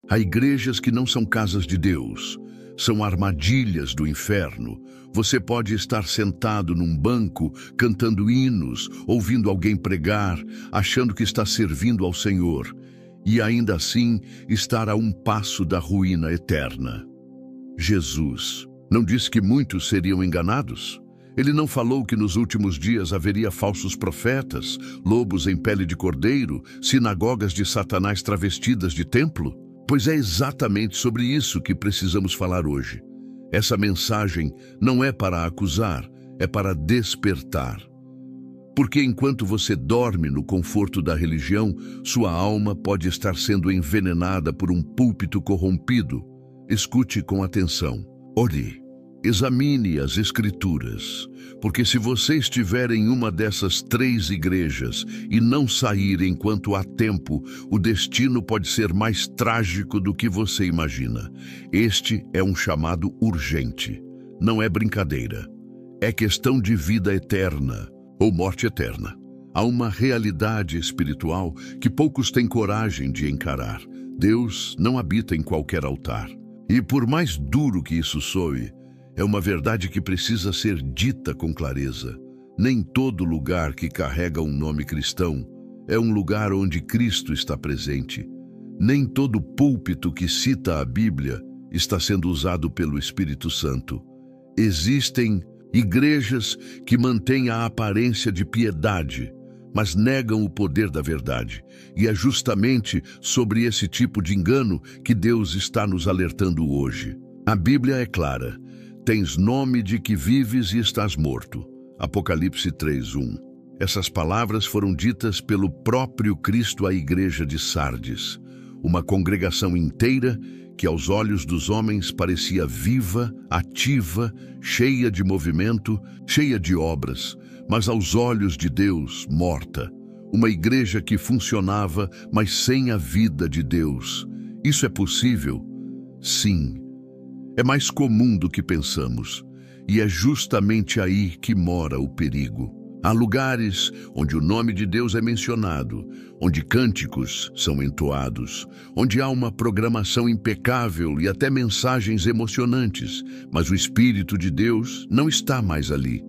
Há igrejas que não são casas de Deus, são armadilhas do inferno. Você pode estar sentado num banco, cantando hinos, ouvindo alguém pregar, achando que está servindo ao Senhor, e ainda assim estar a um passo da ruína eterna. Jesus não disse que muitos seriam enganados? Ele não falou que nos últimos dias haveria falsos profetas, lobos em pele de cordeiro, sinagogas de Satanás travestidas de templo? Pois é exatamente sobre isso que precisamos falar hoje. Essa mensagem não é para acusar, é para despertar. Porque enquanto você dorme no conforto da religião, sua alma pode estar sendo envenenada por um púlpito corrompido. Escute com atenção. Ore. Examine as Escrituras, porque se você estiver em uma dessas 3 igrejas e não sair enquanto há tempo, o destino pode ser mais trágico do que você imagina. Este é um chamado urgente. Não é brincadeira. É questão de vida eterna ou morte eterna. Há uma realidade espiritual que poucos têm coragem de encarar. Deus não habita em qualquer altar. E por mais duro que isso soe, é uma verdade que precisa ser dita com clareza. Nem todo lugar que carrega um nome cristão é um lugar onde Cristo está presente. Nem todo púlpito que cita a Bíblia está sendo usado pelo Espírito Santo. Existem igrejas que mantêm a aparência de piedade, mas negam o poder da verdade. E é justamente sobre esse tipo de engano que Deus está nos alertando hoje. A Bíblia é clara. Tens nome de que vives e estás morto. Apocalipse 3:1. Essas palavras foram ditas pelo próprio Cristo à igreja de Sardes, uma congregação inteira que aos olhos dos homens parecia viva, ativa, cheia de movimento, cheia de obras, mas aos olhos de Deus, morta. Uma igreja que funcionava, mas sem a vida de Deus. Isso é possível? Sim. É mais comum do que pensamos, e é justamente aí que mora o perigo. Há lugares onde o nome de Deus é mencionado, onde cânticos são entoados, onde há uma programação impecável e até mensagens emocionantes, mas o Espírito de Deus não está mais ali.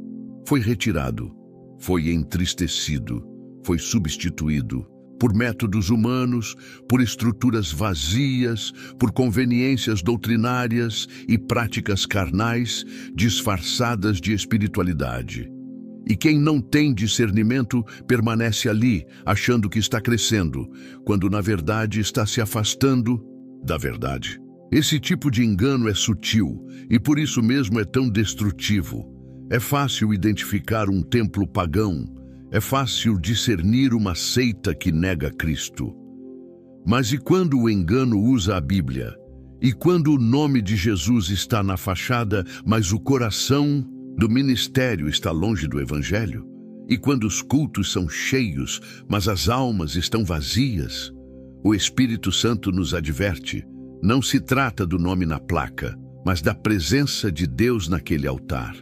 Foi retirado, foi entristecido, foi substituído por métodos humanos, por estruturas vazias, por conveniências doutrinárias e práticas carnais disfarçadas de espiritualidade. E quem não tem discernimento permanece ali, achando que está crescendo, quando na verdade está se afastando da verdade. Esse tipo de engano é sutil e por isso mesmo é tão destrutivo. É fácil identificar um templo pagão. É fácil discernir uma seita que nega Cristo. Mas e quando o engano usa a Bíblia? E quando o nome de Jesus está na fachada, mas o coração do ministério está longe do Evangelho? E quando os cultos são cheios, mas as almas estão vazias? O Espírito Santo nos adverte. Não se trata do nome na placa, mas da presença de Deus naquele altar.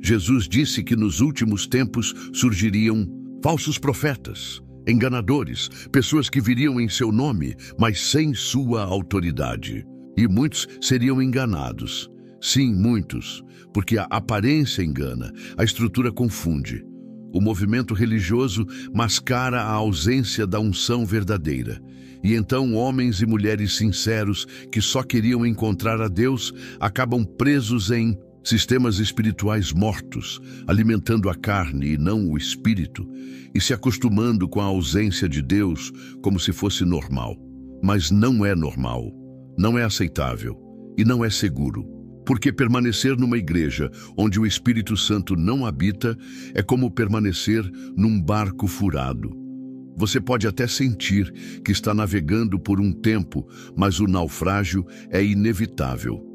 Jesus disse que nos últimos tempos surgiriam falsos profetas, enganadores, pessoas que viriam em seu nome, mas sem sua autoridade. E muitos seriam enganados. Sim, muitos, porque a aparência engana, a estrutura confunde. O movimento religioso mascara a ausência da unção verdadeira. E então homens e mulheres sinceros que só queriam encontrar a Deus acabam presos em sistemas espirituais mortos, alimentando a carne e não o espírito, e se acostumando com a ausência de Deus como se fosse normal. Mas não é normal, não é aceitável e não é seguro. Porque permanecer numa igreja onde o Espírito Santo não habita é como permanecer num barco furado. Você pode até sentir que está navegando por um tempo, mas o naufrágio é inevitável.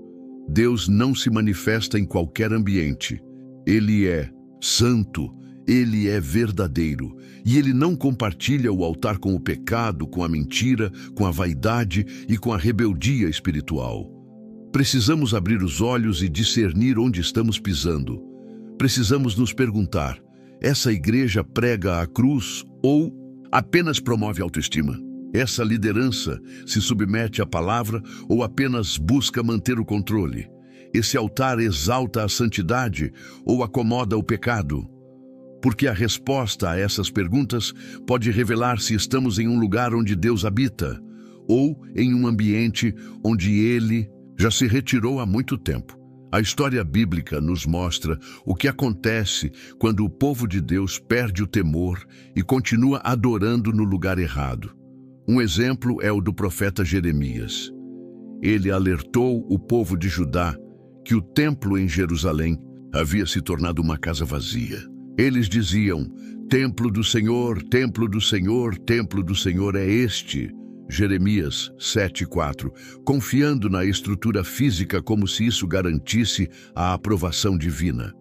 Deus não se manifesta em qualquer ambiente. Ele é santo, ele é verdadeiro, e ele não compartilha o altar com o pecado, com a mentira, com a vaidade e com a rebeldia espiritual. Precisamos abrir os olhos e discernir onde estamos pisando. Precisamos nos perguntar: essa igreja prega a cruz ou apenas promove autoestima? Essa liderança se submete à palavra ou apenas busca manter o controle? Esse altar exalta a santidade ou acomoda o pecado? Porque a resposta a essas perguntas pode revelar se estamos em um lugar onde Deus habita ou em um ambiente onde Ele já se retirou há muito tempo. A história bíblica nos mostra o que acontece quando o povo de Deus perde o temor e continua adorando no lugar errado. Um exemplo é o do profeta Jeremias. Ele alertou o povo de Judá que o templo em Jerusalém havia se tornado uma casa vazia. Eles diziam: templo do Senhor, templo do Senhor, templo do Senhor é este. Jeremias 7:4, confiando na estrutura física como se isso garantisse a aprovação divina.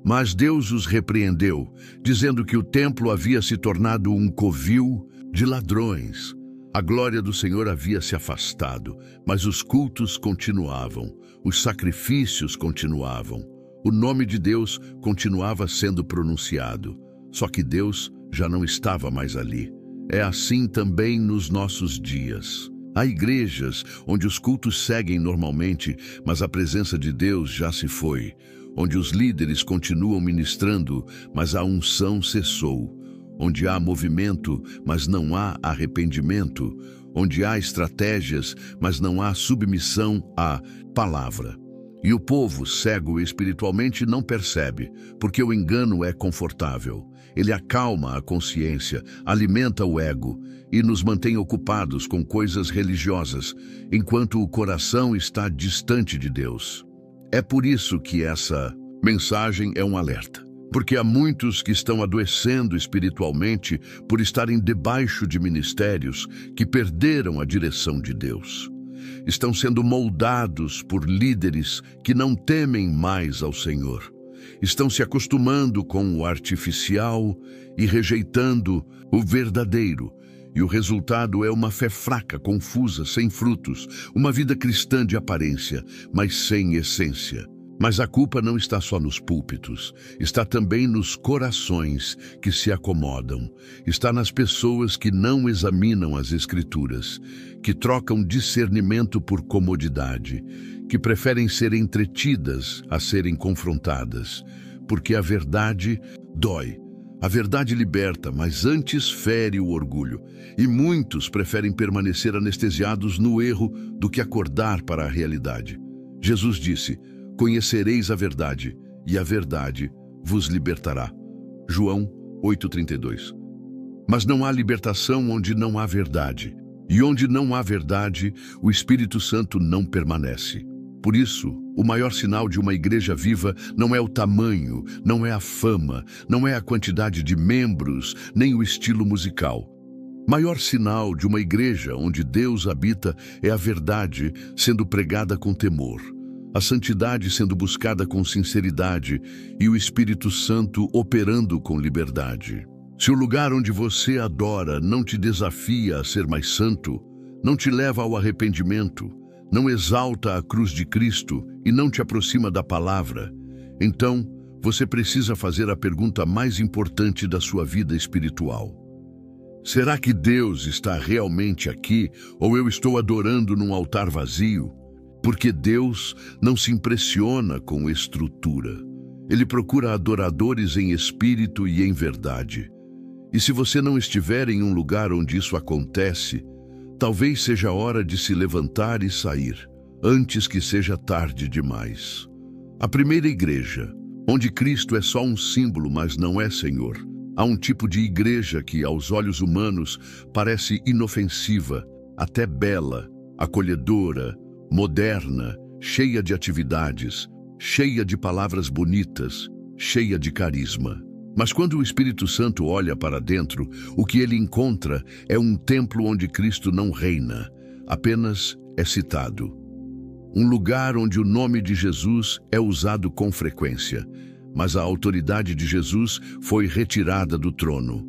Mas Deus os repreendeu, dizendo que o templo havia se tornado um covil de ladrões. A glória do Senhor havia se afastado, mas os cultos continuavam, os sacrifícios continuavam. O nome de Deus continuava sendo pronunciado, só que Deus já não estava mais ali. É assim também nos nossos dias. Há igrejas onde os cultos seguem normalmente, mas a presença de Deus já se foi. Onde os líderes continuam ministrando, mas a unção cessou. Onde há movimento, mas não há arrependimento. Onde há estratégias, mas não há submissão à palavra. E o povo, cego espiritualmente, não percebe, porque o engano é confortável. Ele acalma a consciência, alimenta o ego e nos mantém ocupados com coisas religiosas, enquanto o coração está distante de Deus. É por isso que essa mensagem é um alerta. Porque há muitos que estão adoecendo espiritualmente por estarem debaixo de ministérios que perderam a direção de Deus. Estão sendo moldados por líderes que não temem mais ao Senhor. Estão se acostumando com o artificial e rejeitando o verdadeiro. E o resultado é uma fé fraca, confusa, sem frutos, uma vida cristã de aparência, mas sem essência. Mas a culpa não está só nos púlpitos, está também nos corações que se acomodam, está nas pessoas que não examinam as Escrituras, que trocam discernimento por comodidade, que preferem ser entretidas a serem confrontadas, porque a verdade dói. A verdade liberta, mas antes fere o orgulho, e muitos preferem permanecer anestesiados no erro do que acordar para a realidade. Jesus disse: conhecereis a verdade, e a verdade vos libertará. João 8:32. Mas não há libertação onde não há verdade. E onde não há verdade, o Espírito Santo não permanece. Por isso, o maior sinal de uma igreja viva não é o tamanho, não é a fama, não é a quantidade de membros, nem o estilo musical. Maior sinal de uma igreja onde Deus habita é a verdade sendo pregada com temor, a santidade sendo buscada com sinceridade e o Espírito Santo operando com liberdade. Se o lugar onde você adora não te desafia a ser mais santo, não te leva ao arrependimento, não exalta a cruz de Cristo e não te aproxima da palavra, então você precisa fazer a pergunta mais importante da sua vida espiritual. Será que Deus está realmente aqui ou eu estou adorando num altar vazio? Porque Deus não se impressiona com estrutura. Ele procura adoradores em espírito e em verdade. E se você não estiver em um lugar onde isso acontece, talvez seja hora de se levantar e sair, antes que seja tarde demais. A primeira igreja, onde Cristo é só um símbolo, mas não é Senhor. Há um tipo de igreja que, aos olhos humanos, parece inofensiva, até bela, acolhedora, moderna, cheia de atividades, cheia de palavras bonitas, cheia de carisma. Mas quando o Espírito Santo olha para dentro, o que ele encontra é um templo onde Cristo não reina, apenas é citado. Um lugar onde o nome de Jesus é usado com frequência, mas a autoridade de Jesus foi retirada do trono,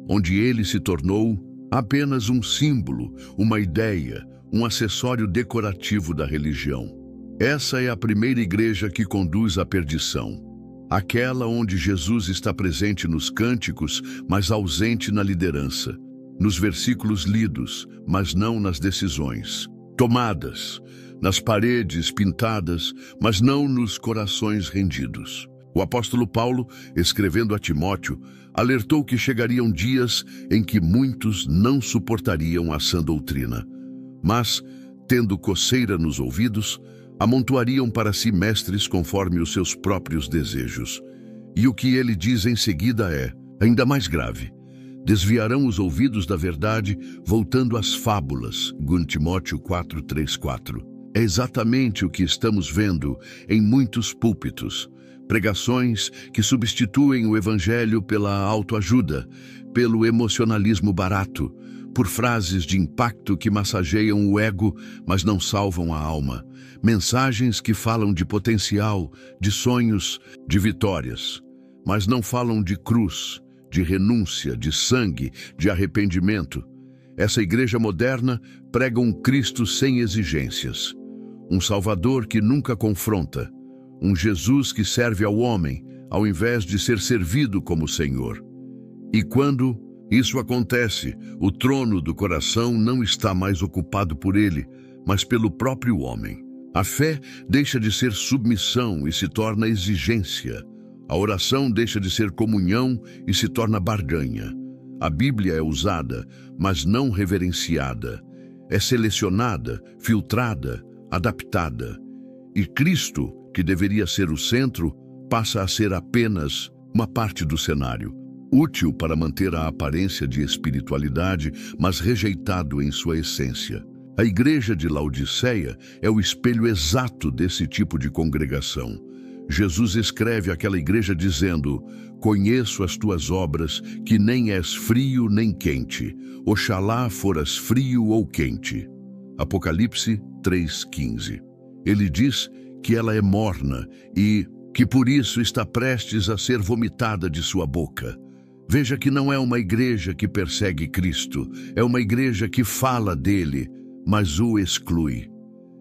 onde ele se tornou apenas um símbolo, uma ideia, um acessório decorativo da religião. Essa é a primeira igreja que conduz à perdição. Aquela onde Jesus está presente nos cânticos, mas ausente na liderança. nos versículos lidos, mas não nas decisões. Tomadas, nas paredes pintadas, mas não nos corações rendidos. O apóstolo Paulo, escrevendo a Timóteo, alertou que chegariam dias em que muitos não suportariam a sã doutrina, mas, tendo coceira nos ouvidos, amontoariam para si mestres conforme os seus próprios desejos. E o que ele diz em seguida é ainda mais grave. Desviarão os ouvidos da verdade, voltando às fábulas. 2 Timóteo 4:3-4. É exatamente o que estamos vendo em muitos púlpitos. Pregações que substituem o evangelho pela autoajuda, pelo emocionalismo barato, por frases de impacto que massageiam o ego, mas não salvam a alma. Mensagens que falam de potencial, de sonhos, de vitórias, mas não falam de cruz, de renúncia, de sangue, de arrependimento. Essa igreja moderna prega um Cristo sem exigências, um Salvador que nunca confronta, um Jesus que serve ao homem, ao invés de ser servido como Senhor. E quando isso acontece, o trono do coração não está mais ocupado por ele, mas pelo próprio homem. A fé deixa de ser submissão e se torna exigência. A oração deixa de ser comunhão e se torna barganha. A Bíblia é usada, mas não reverenciada. É selecionada, filtrada, adaptada. E Cristo, que deveria ser o centro, passa a ser apenas uma parte do cenário, útil para manter a aparência de espiritualidade, mas rejeitado em sua essência. A igreja de Laodiceia é o espelho exato desse tipo de congregação. Jesus escreve àquela igreja dizendo: conheço as tuas obras, que nem és frio nem quente. Oxalá foras frio ou quente. Apocalipse 3:15. Ele diz que ela é morna e que por isso está prestes a ser vomitada de sua boca. Veja que não é uma igreja que persegue Cristo, é uma igreja que fala dele, mas o exclui.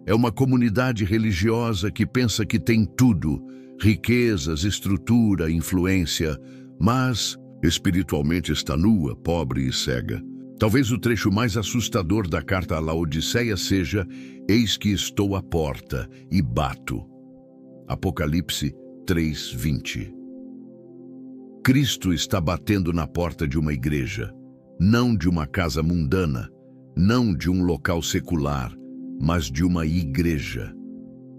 É uma comunidade religiosa que pensa que tem tudo, riquezas, estrutura, influência, mas espiritualmente está nua, pobre e cega. Talvez o trecho mais assustador da carta a Laodiceia seja: eis que estou à porta e bato. Apocalipse 3:20. Cristo está batendo na porta de uma igreja, não de uma casa mundana, não de um local secular, mas de uma igreja.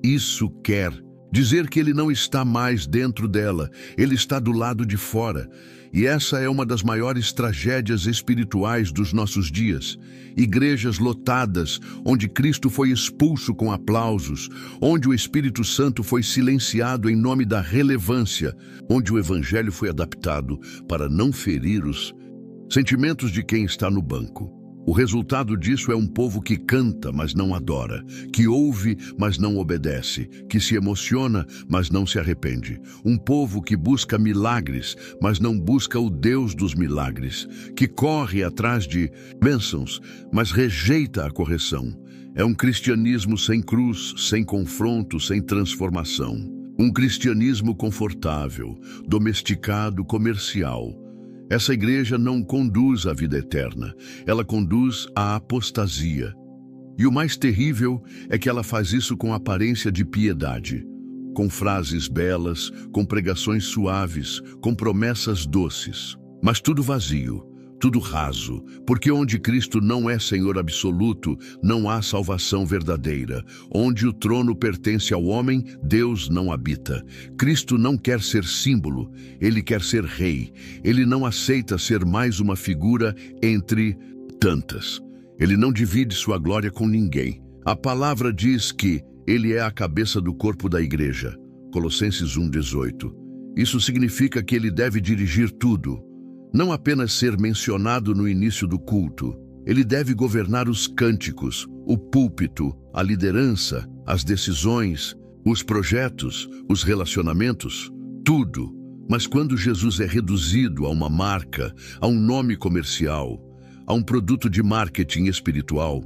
Isso quer dizer que ele não está mais dentro dela, ele está do lado de fora. E essa é uma das maiores tragédias espirituais dos nossos dias. Igrejas lotadas, onde Cristo foi expulso com aplausos, onde o Espírito Santo foi silenciado em nome da relevância, onde o Evangelho foi adaptado para não ferir os sentimentos de quem está no banco. O resultado disso é um povo que canta, mas não adora, que ouve, mas não obedece, que se emociona, mas não se arrepende. Um povo que busca milagres, mas não busca o Deus dos milagres, que corre atrás de bênçãos, mas rejeita a correção. É um cristianismo sem cruz, sem confronto, sem transformação. Um cristianismo confortável, domesticado, comercial. Essa igreja não conduz à vida eterna, ela conduz à apostasia. E o mais terrível é que ela faz isso com aparência de piedade, com frases belas, com pregações suaves, com promessas doces. Mas tudo vazio, tudo raso, porque onde Cristo não é Senhor absoluto, não há salvação verdadeira. Onde o trono pertence ao homem, Deus não habita. Cristo não quer ser símbolo, ele quer ser rei. Ele não aceita ser mais uma figura entre tantas. Ele não divide sua glória com ninguém. A palavra diz que ele é a cabeça do corpo da igreja. Colossenses 1:18. Isso significa que ele deve dirigir tudo. Não apenas ser mencionado no início do culto. Ele deve governar os cânticos, o púlpito, a liderança, as decisões, os projetos, os relacionamentos, tudo. Mas quando Jesus é reduzido a uma marca, a um nome comercial, a um produto de marketing espiritual,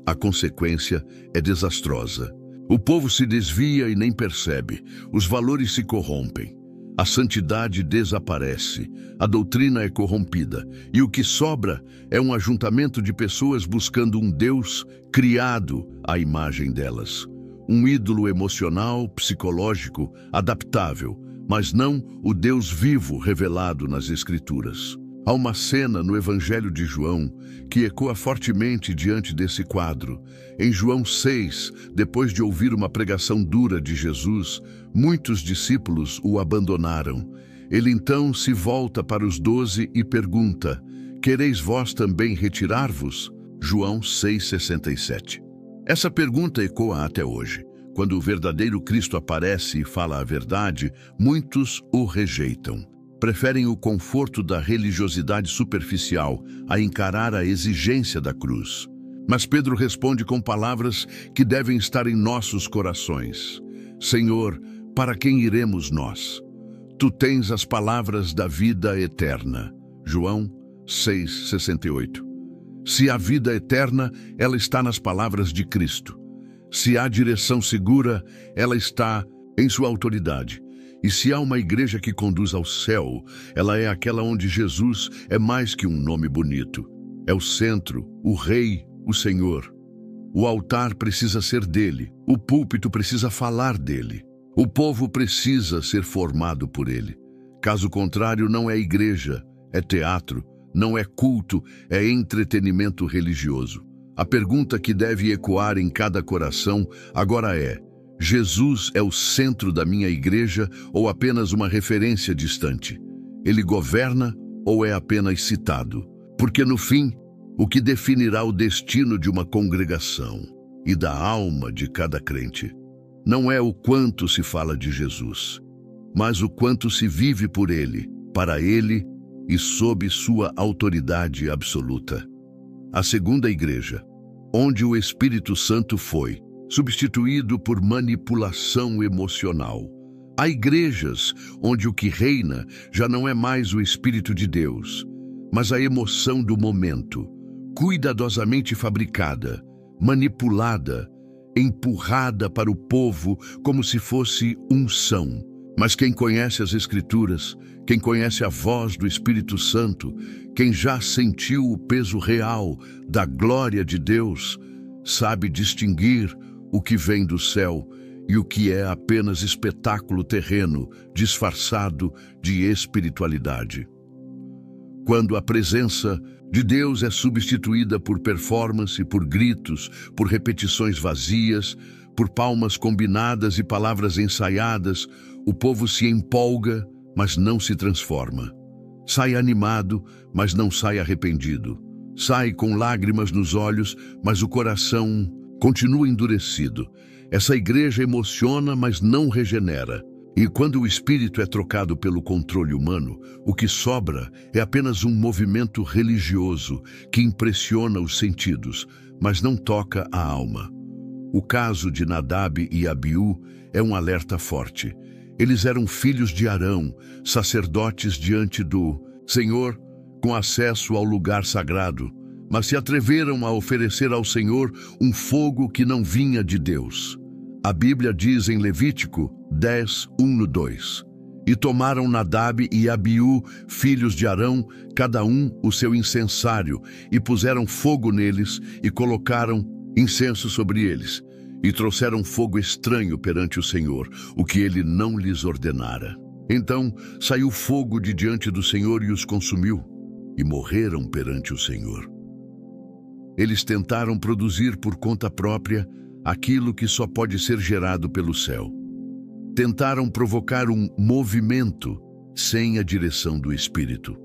a consequência é desastrosa. O povo se desvia e nem percebe. Os valores se corrompem. A santidade desaparece, a doutrina é corrompida, e o que sobra é um ajuntamento de pessoas buscando um Deus criado à imagem delas. Um ídolo emocional, psicológico, adaptável, mas não o Deus vivo revelado nas Escrituras. Há uma cena no Evangelho de João que ecoa fortemente diante desse quadro. Em João 6, depois de ouvir uma pregação dura de Jesus, muitos discípulos o abandonaram. Ele então se volta para os 12 e pergunta: quereis vós também retirar-vos? João 6,67. Essa pergunta ecoa até hoje. Quando o verdadeiro Cristo aparece e fala a verdade, muitos o rejeitam. Preferem o conforto da religiosidade superficial a encarar a exigência da cruz. Mas Pedro responde com palavras que devem estar em nossos corações. Senhor, para quem iremos nós? Tu tens as palavras da vida eterna. João 6,68. Se há vida eterna, ela está nas palavras de Cristo. Se há direção segura, ela está em sua autoridade. E se há uma igreja que conduz ao céu, ela é aquela onde Jesus é mais que um nome bonito. É o centro, o Rei, o Senhor. O altar precisa ser dele, o púlpito precisa falar dele. O povo precisa ser formado por ele. Caso contrário, não é igreja, é teatro, não é culto, é entretenimento religioso. A pergunta que deve ecoar em cada coração agora é: Jesus é o centro da minha igreja ou apenas uma referência distante? Ele governa ou é apenas citado? Porque no fim, o que definirá o destino de uma congregação e da alma de cada crente não é o quanto se fala de Jesus, mas o quanto se vive por ele, para ele e sob sua autoridade absoluta. A segunda igreja, onde o Espírito Santo foi substituído por manipulação emocional. Há igrejas onde o que reina já não é mais o Espírito de Deus, mas a emoção do momento, cuidadosamente fabricada, manipulada, empurrada para o povo como se fosse unção. Mas quem conhece as Escrituras, quem conhece a voz do Espírito Santo, quem já sentiu o peso real da glória de Deus, sabe distinguir o que vem do céu e o que é apenas espetáculo terreno disfarçado de espiritualidade. Quando a presença de Deus é substituída por performance, por gritos, por repetições vazias, por palmas combinadas e palavras ensaiadas, o povo se empolga, mas não se transforma. Sai animado, mas não sai arrependido. Sai com lágrimas nos olhos, mas o coração continua endurecido. Essa igreja emociona, mas não regenera. E quando o espírito é trocado pelo controle humano, o que sobra é apenas um movimento religioso que impressiona os sentidos, mas não toca a alma. O caso de Nadab e Abiú é um alerta forte. Eles eram filhos de Arão, sacerdotes diante do Senhor, com acesso ao lugar sagrado, mas se atreveram a oferecer ao Senhor um fogo que não vinha de Deus. A Bíblia diz em Levítico 10:1-2: E tomaram Nadab e Abiú, filhos de Arão, cada um o seu incensário, e puseram fogo neles, e colocaram incenso sobre eles, e trouxeram fogo estranho perante o Senhor, o que ele não lhes ordenara. Então saiu fogo de diante do Senhor e os consumiu, e morreram perante o Senhor. Eles tentaram produzir por conta própria aquilo que só pode ser gerado pelo céu. Tentaram provocar um movimento sem a direção do Espírito.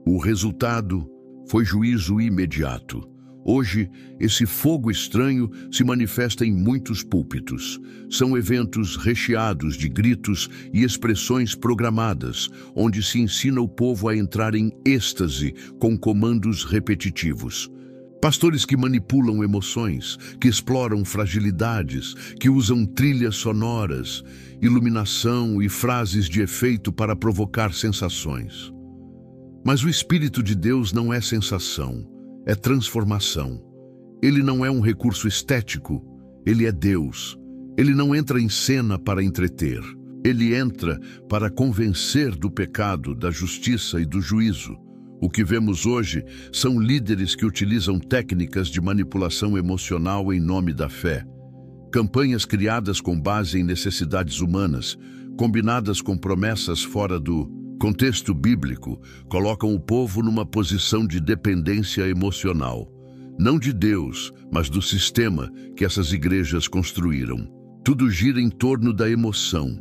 O resultado foi juízo imediato. Hoje, esse fogo estranho se manifesta em muitos púlpitos. São eventos recheados de gritos e expressões programadas, onde se ensina o povo a entrar em êxtase com comandos repetitivos. Pastores que manipulam emoções, que exploram fragilidades, que usam trilhas sonoras, iluminação e frases de efeito para provocar sensações. Mas o Espírito de Deus não é sensação, é transformação. Ele não é um recurso estético, ele é Deus. Ele não entra em cena para entreter. Ele entra para convencer do pecado, da justiça e do juízo. O que vemos hoje são líderes que utilizam técnicas de manipulação emocional em nome da fé. Campanhas criadas com base em necessidades humanas, combinadas com promessas fora do contexto bíblico, colocam o povo numa posição de dependência emocional. Não de Deus, mas do sistema que essas igrejas construíram. Tudo gira em torno da emoção.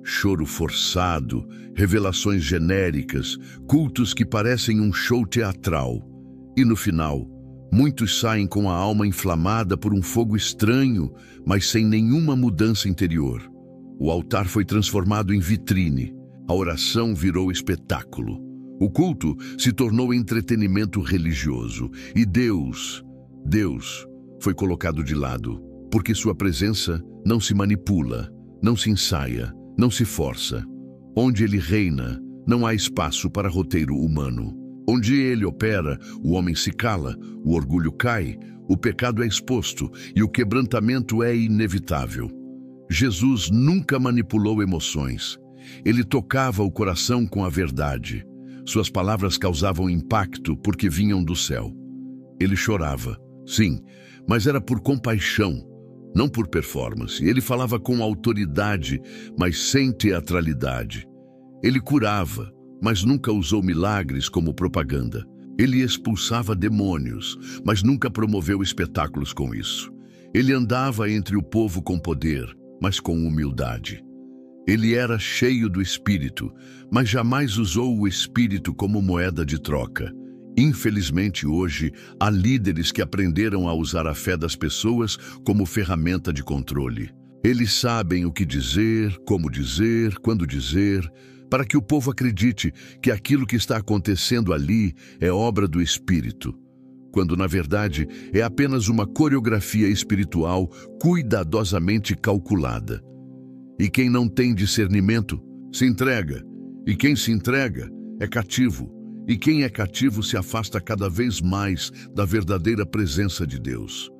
Choro forçado, revelações genéricas, cultos que parecem um show teatral. E no final, muitos saem com a alma inflamada por um fogo estranho, mas sem nenhuma mudança interior. O altar foi transformado em vitrine. A oração virou espetáculo. O culto se tornou entretenimento religioso. E Deus foi colocado de lado, porque sua presença não se manipula, não se ensaia, não se força. Onde ele reina, não há espaço para roteiro humano. Onde ele opera, o homem se cala, o orgulho cai, o pecado é exposto e o quebrantamento é inevitável. Jesus nunca manipulou emoções. Ele tocava o coração com a verdade. Suas palavras causavam impacto porque vinham do céu. Ele chorava, sim, mas era por compaixão, não por performance. Ele falava com autoridade, mas sem teatralidade. Ele curava, mas nunca usou milagres como propaganda. Ele expulsava demônios, mas nunca promoveu espetáculos com isso. Ele andava entre o povo com poder, mas com humildade. Ele era cheio do Espírito, mas jamais usou o Espírito como moeda de troca. Infelizmente, hoje, há líderes que aprenderam a usar a fé das pessoas como ferramenta de controle. Eles sabem o que dizer, como dizer, quando dizer, para que o povo acredite que aquilo que está acontecendo ali é obra do Espírito, quando, na verdade, é apenas uma coreografia espiritual cuidadosamente calculada. E quem não tem discernimento se entrega, e quem se entrega é cativo. E quem é cativo se afasta cada vez mais da verdadeira presença de Deus.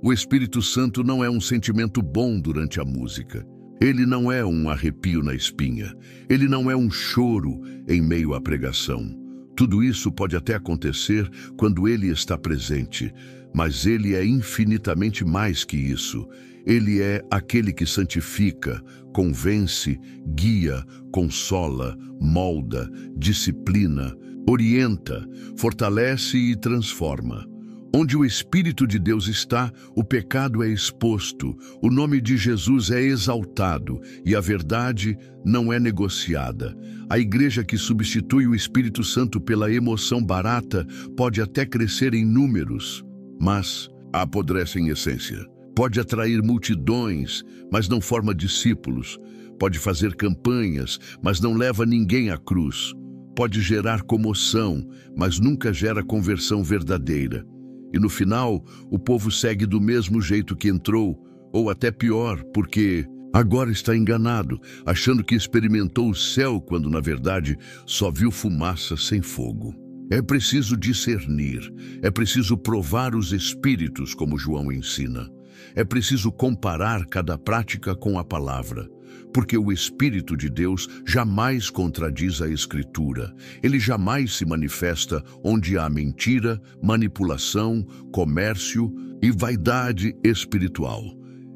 O Espírito Santo não é um sentimento bom durante a música. Ele não é um arrepio na espinha. Ele não é um choro em meio à pregação. Tudo isso pode até acontecer quando ele está presente, mas ele é infinitamente mais que isso. Ele é aquele que santifica, convence, guia, consola, molda, disciplina, orienta, fortalece e transforma. Onde o Espírito de Deus está, o pecado é exposto, o nome de Jesus é exaltado e a verdade não é negociada. A igreja que substitui o Espírito Santo pela emoção barata pode até crescer em números, mas apodrece em essência. Pode atrair multidões, mas não forma discípulos. Pode fazer campanhas, mas não leva ninguém à cruz. Pode gerar comoção, mas nunca gera conversão verdadeira. E no final, o povo segue do mesmo jeito que entrou, ou até pior, porque agora está enganado, achando que experimentou o céu quando, na verdade, só viu fumaça sem fogo. É preciso discernir, é preciso provar os espíritos, como João ensina. É preciso comparar cada prática com a palavra, porque o Espírito de Deus jamais contradiz a Escritura. Ele jamais se manifesta onde há mentira, manipulação, comércio e vaidade espiritual.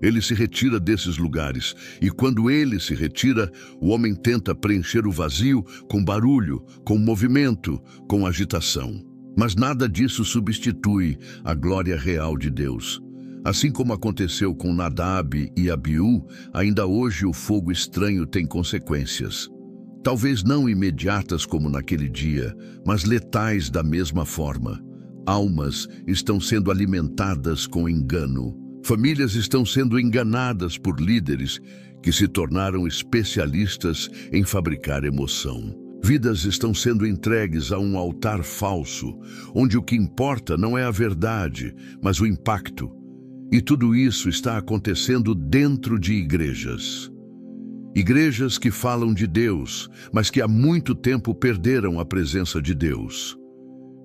Ele se retira desses lugares, e quando ele se retira, o homem tenta preencher o vazio com barulho, com movimento, com agitação. Mas nada disso substitui a glória real de Deus. Assim como aconteceu com Nadab e Abiú, ainda hoje o fogo estranho tem consequências. Talvez não imediatas como naquele dia, mas letais da mesma forma. Almas estão sendo alimentadas com engano. Famílias estão sendo enganadas por líderes que se tornaram especialistas em fabricar emoção. Vidas estão sendo entregues a um altar falso, onde o que importa não é a verdade, mas o impacto. E tudo isso está acontecendo dentro de igrejas. Igrejas que falam de Deus, mas que há muito tempo perderam a presença de Deus.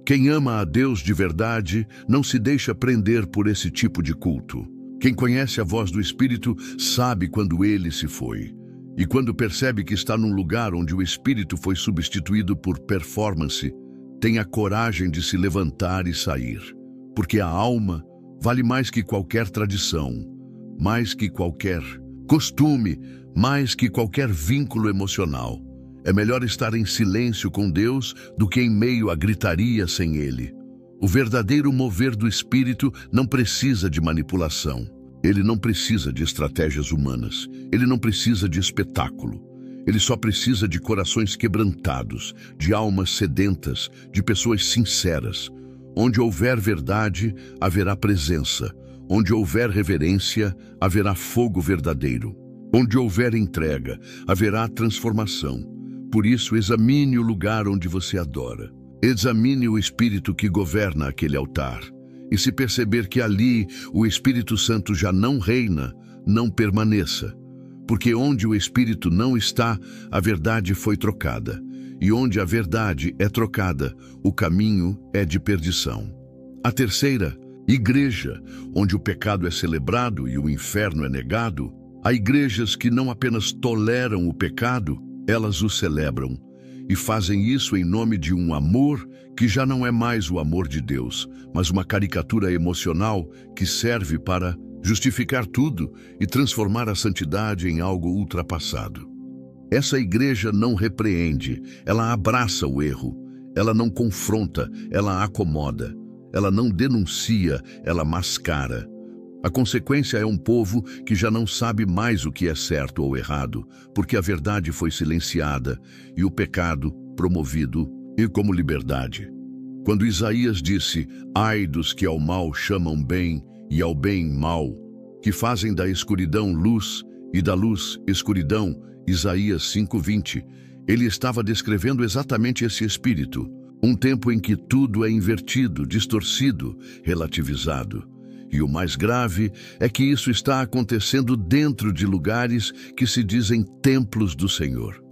Quem ama a Deus de verdade não se deixa prender por esse tipo de culto. Quem conhece a voz do Espírito sabe quando ele se foi. E quando percebe que está num lugar onde o espírito foi substituído por performance, tenha coragem de se levantar e sair. Porque a alma vale mais que qualquer tradição, mais que qualquer costume, mais que qualquer vínculo emocional. É melhor estar em silêncio com Deus do que em meio à gritaria sem Ele. O verdadeiro mover do Espírito não precisa de manipulação. Ele não precisa de estratégias humanas. Ele não precisa de espetáculo. Ele só precisa de corações quebrantados, de almas sedentas, de pessoas sinceras. Onde houver verdade, haverá presença. Onde houver reverência, haverá fogo verdadeiro. Onde houver entrega, haverá transformação. Por isso, examine o lugar onde você adora. Examine o Espírito que governa aquele altar. E se perceber que ali o Espírito Santo já não reina, não permaneça. Porque onde o Espírito não está, a verdade foi trocada. E onde a verdade é trocada, o caminho é de perdição. A terceira, igreja, onde o pecado é celebrado e o inferno é negado. Há igrejas que não apenas toleram o pecado, elas o celebram. E fazem isso em nome de um amor que já não é mais o amor de Deus, mas uma caricatura emocional que serve para justificar tudo e transformar a santidade em algo ultrapassado. Essa igreja não repreende, ela abraça o erro, ela não confronta, ela acomoda, ela não denuncia, ela mascara. A consequência é um povo que já não sabe mais o que é certo ou errado, porque a verdade foi silenciada e o pecado promovido e como liberdade. Quando Isaías disse, ai dos que ao mal chamam bem e ao bem mal, que fazem da escuridão luz e da luz escuridão, Isaías 5:20, ele estava descrevendo exatamente esse espírito, um tempo em que tudo é invertido, distorcido, relativizado. E o mais grave é que isso está acontecendo dentro de lugares que se dizem templos do Senhor.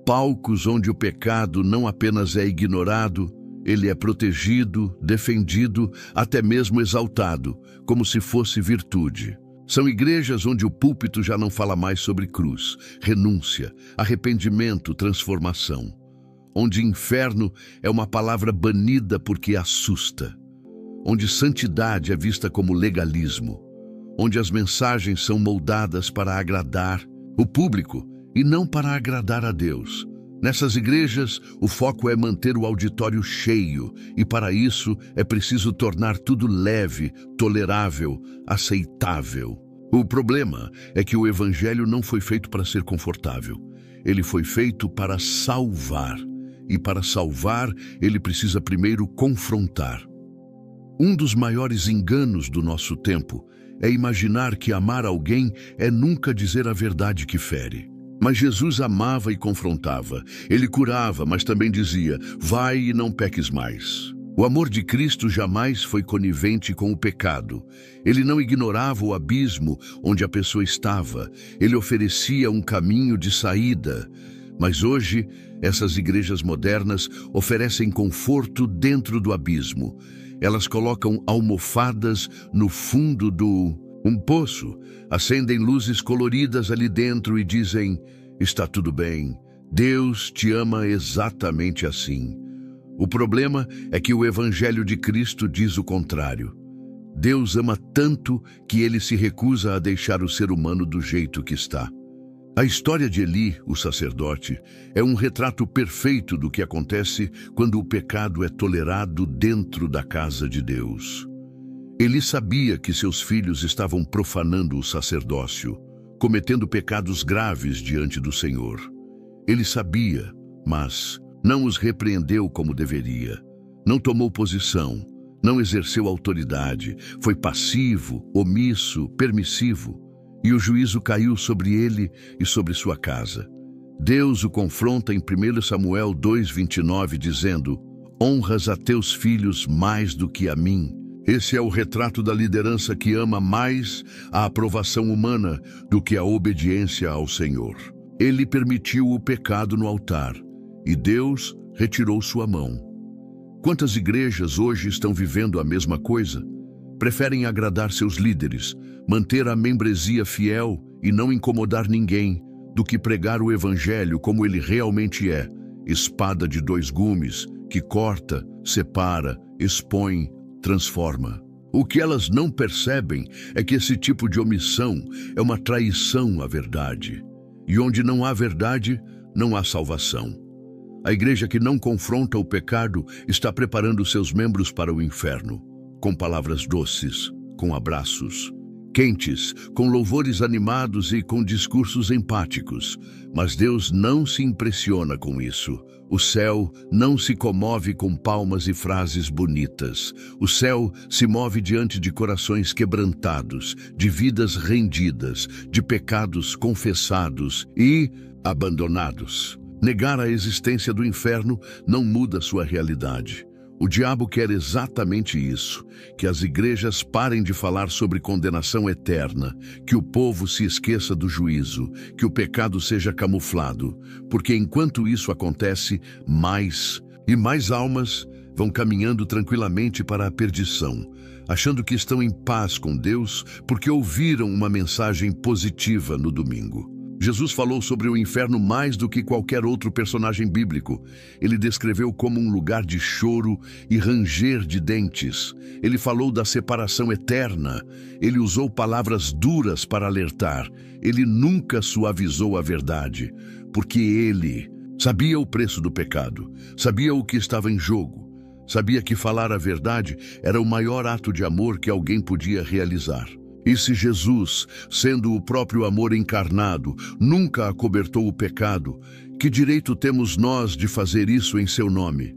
Palcos onde o pecado não apenas é ignorado, ele é protegido, defendido, até mesmo exaltado, como se fosse virtude. São igrejas onde o púlpito já não fala mais sobre cruz, renúncia, arrependimento, transformação. Onde inferno é uma palavra banida porque assusta. Onde santidade é vista como legalismo. Onde as mensagens são moldadas para agradar o público e não para agradar a Deus. Nessas igrejas, o foco é manter o auditório cheio e para isso é preciso tornar tudo leve, tolerável, aceitável. O problema é que o evangelho não foi feito para ser confortável. Ele foi feito para salvar. E para salvar, ele precisa primeiro confrontar. Um dos maiores enganos do nosso tempo é imaginar que amar alguém é nunca dizer a verdade que fere. Mas Jesus amava e confrontava. Ele curava, mas também dizia, vai e não peques mais. O amor de Cristo jamais foi conivente com o pecado. Ele não ignorava o abismo onde a pessoa estava. Ele oferecia um caminho de saída. Mas hoje, essas igrejas modernas oferecem conforto dentro do abismo. Elas colocam almofadas no fundo um poço, acendem luzes coloridas ali dentro e dizem, está tudo bem, Deus te ama exatamente assim. O problema é que o Evangelho de Cristo diz o contrário. Deus ama tanto que ele se recusa a deixar o ser humano do jeito que está. A história de Eli, o sacerdote, é um retrato perfeito do que acontece quando o pecado é tolerado dentro da casa de Deus. Eli sabia que seus filhos estavam profanando o sacerdócio, cometendo pecados graves diante do Senhor. Ele sabia, mas não os repreendeu como deveria. Não tomou posição, não exerceu autoridade, foi passivo, omisso, permissivo. E o juízo caiu sobre ele e sobre sua casa. Deus o confronta em 1 Samuel 2:29, dizendo, honras a teus filhos mais do que a mim. Esse é o retrato da liderança que ama mais a aprovação humana do que a obediência ao Senhor. Ele permitiu o pecado no altar e Deus retirou sua mão. Quantas igrejas hoje estão vivendo a mesma coisa? Preferem agradar seus líderes, manter a membresia fiel e não incomodar ninguém, do que pregar o evangelho como ele realmente é, espada de dois gumes, que corta, separa, expõe, transforma. O que elas não percebem é que esse tipo de omissão é uma traição à verdade. E onde não há verdade, não há salvação. A igreja que não confronta o pecado está preparando seus membros para o inferno, com palavras doces, com abraços quentes, com louvores animados e com discursos empáticos. Mas Deus não se impressiona com isso. O céu não se comove com palmas e frases bonitas. O céu se move diante de corações quebrantados, de vidas rendidas, de pecados confessados e abandonados. Negar a existência do inferno não muda sua realidade. O diabo quer exatamente isso, que as igrejas parem de falar sobre condenação eterna, que o povo se esqueça do juízo, que o pecado seja camuflado, porque enquanto isso acontece, mais e mais almas vão caminhando tranquilamente para a perdição, achando que estão em paz com Deus porque ouviram uma mensagem positiva no domingo. Jesus falou sobre o inferno mais do que qualquer outro personagem bíblico. Ele descreveu como um lugar de choro e ranger de dentes. Ele falou da separação eterna. Ele usou palavras duras para alertar. Ele nunca suavizou a verdade, porque ele sabia o preço do pecado, sabia o que estava em jogo, sabia que falar a verdade era o maior ato de amor que alguém podia realizar. E se Jesus, sendo o próprio amor encarnado, nunca acobertou o pecado, que direito temos nós de fazer isso em seu nome?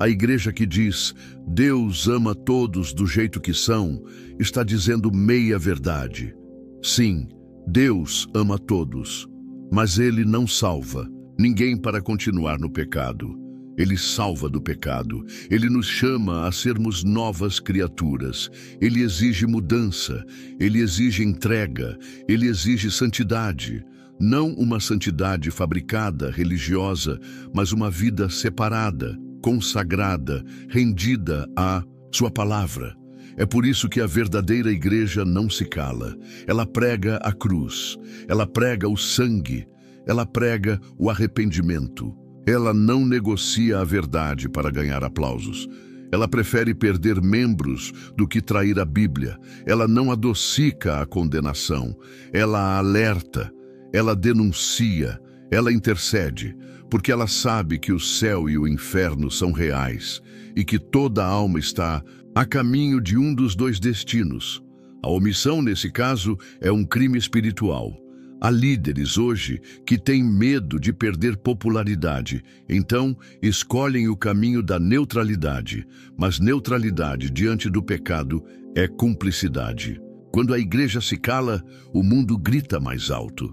A igreja que diz, Deus ama todos do jeito que são, está dizendo meia verdade. Sim, Deus ama todos, mas Ele não salva ninguém para continuar no pecado. Ele salva do pecado. Ele nos chama a sermos novas criaturas. Ele exige mudança. Ele exige entrega. Ele exige santidade. Não uma santidade fabricada, religiosa, mas uma vida separada, consagrada, rendida à sua palavra. É por isso que a verdadeira igreja não se cala. Ela prega a cruz. Ela prega o sangue. Ela prega o arrependimento. Ela não negocia a verdade para ganhar aplausos. Ela prefere perder membros do que trair a Bíblia. Ela não adocica a condenação. Ela a alerta. Ela denuncia. Ela intercede. Porque ela sabe que o céu e o inferno são reais e que toda alma está a caminho de um dos dois destinos. A omissão, nesse caso, é um crime espiritual. Há líderes hoje que têm medo de perder popularidade, então escolhem o caminho da neutralidade. Mas neutralidade diante do pecado é cumplicidade. Quando a igreja se cala, o mundo grita mais alto.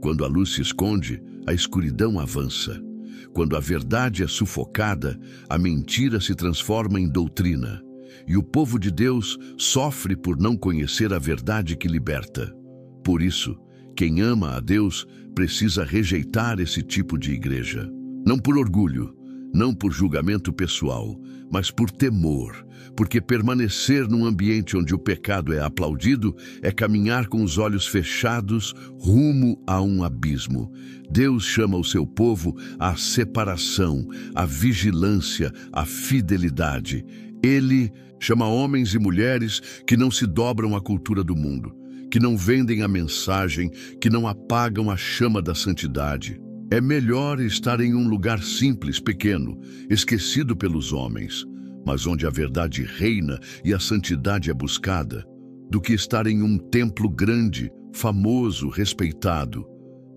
Quando a luz se esconde, a escuridão avança. Quando a verdade é sufocada, a mentira se transforma em doutrina. E o povo de Deus sofre por não conhecer a verdade que liberta. Por isso, quem ama a Deus precisa rejeitar esse tipo de igreja. Não por orgulho, não por julgamento pessoal, mas por temor, porque permanecer num ambiente onde o pecado é aplaudido é caminhar com os olhos fechados rumo a um abismo. Deus chama o seu povo à separação, à vigilância, à fidelidade. Ele chama homens e mulheres que não se dobram à cultura do mundo, que não vendem a mensagem, que não apagam a chama da santidade. É melhor estar em um lugar simples, pequeno, esquecido pelos homens, mas onde a verdade reina e a santidade é buscada, do que estar em um templo grande, famoso, respeitado,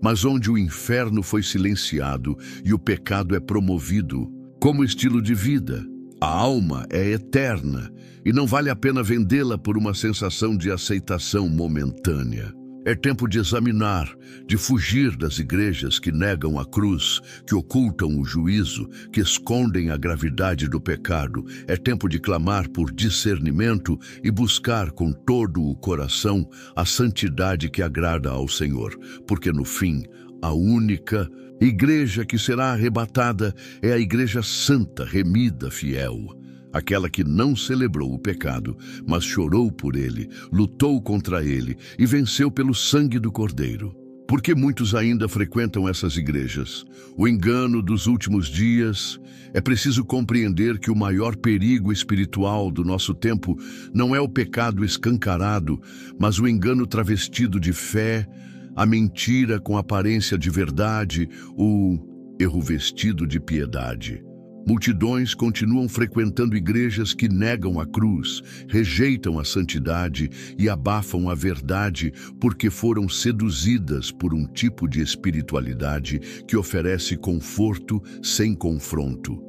mas onde o inferno foi silenciado e o pecado é promovido como estilo de vida. A alma é eterna e não vale a pena vendê-la por uma sensação de aceitação momentânea. É tempo de examinar, de fugir das igrejas que negam a cruz, que ocultam o juízo, que escondem a gravidade do pecado. É tempo de clamar por discernimento e buscar com todo o coração a santidade que agrada ao Senhor, porque no fim, a única igreja que será arrebatada é a igreja santa, remida, fiel. Aquela que não celebrou o pecado, mas chorou por ele, lutou contra ele e venceu pelo sangue do Cordeiro. Por que muitos ainda frequentam essas igrejas? O engano dos últimos dias. É preciso compreender que o maior perigo espiritual do nosso tempo não é o pecado escancarado, mas o engano travestido de fé, a mentira com aparência de verdade, o erro vestido de piedade. Multidões continuam frequentando igrejas que negam a cruz, rejeitam a santidade e abafam a verdade porque foram seduzidas por um tipo de espiritualidade que oferece conforto sem confronto,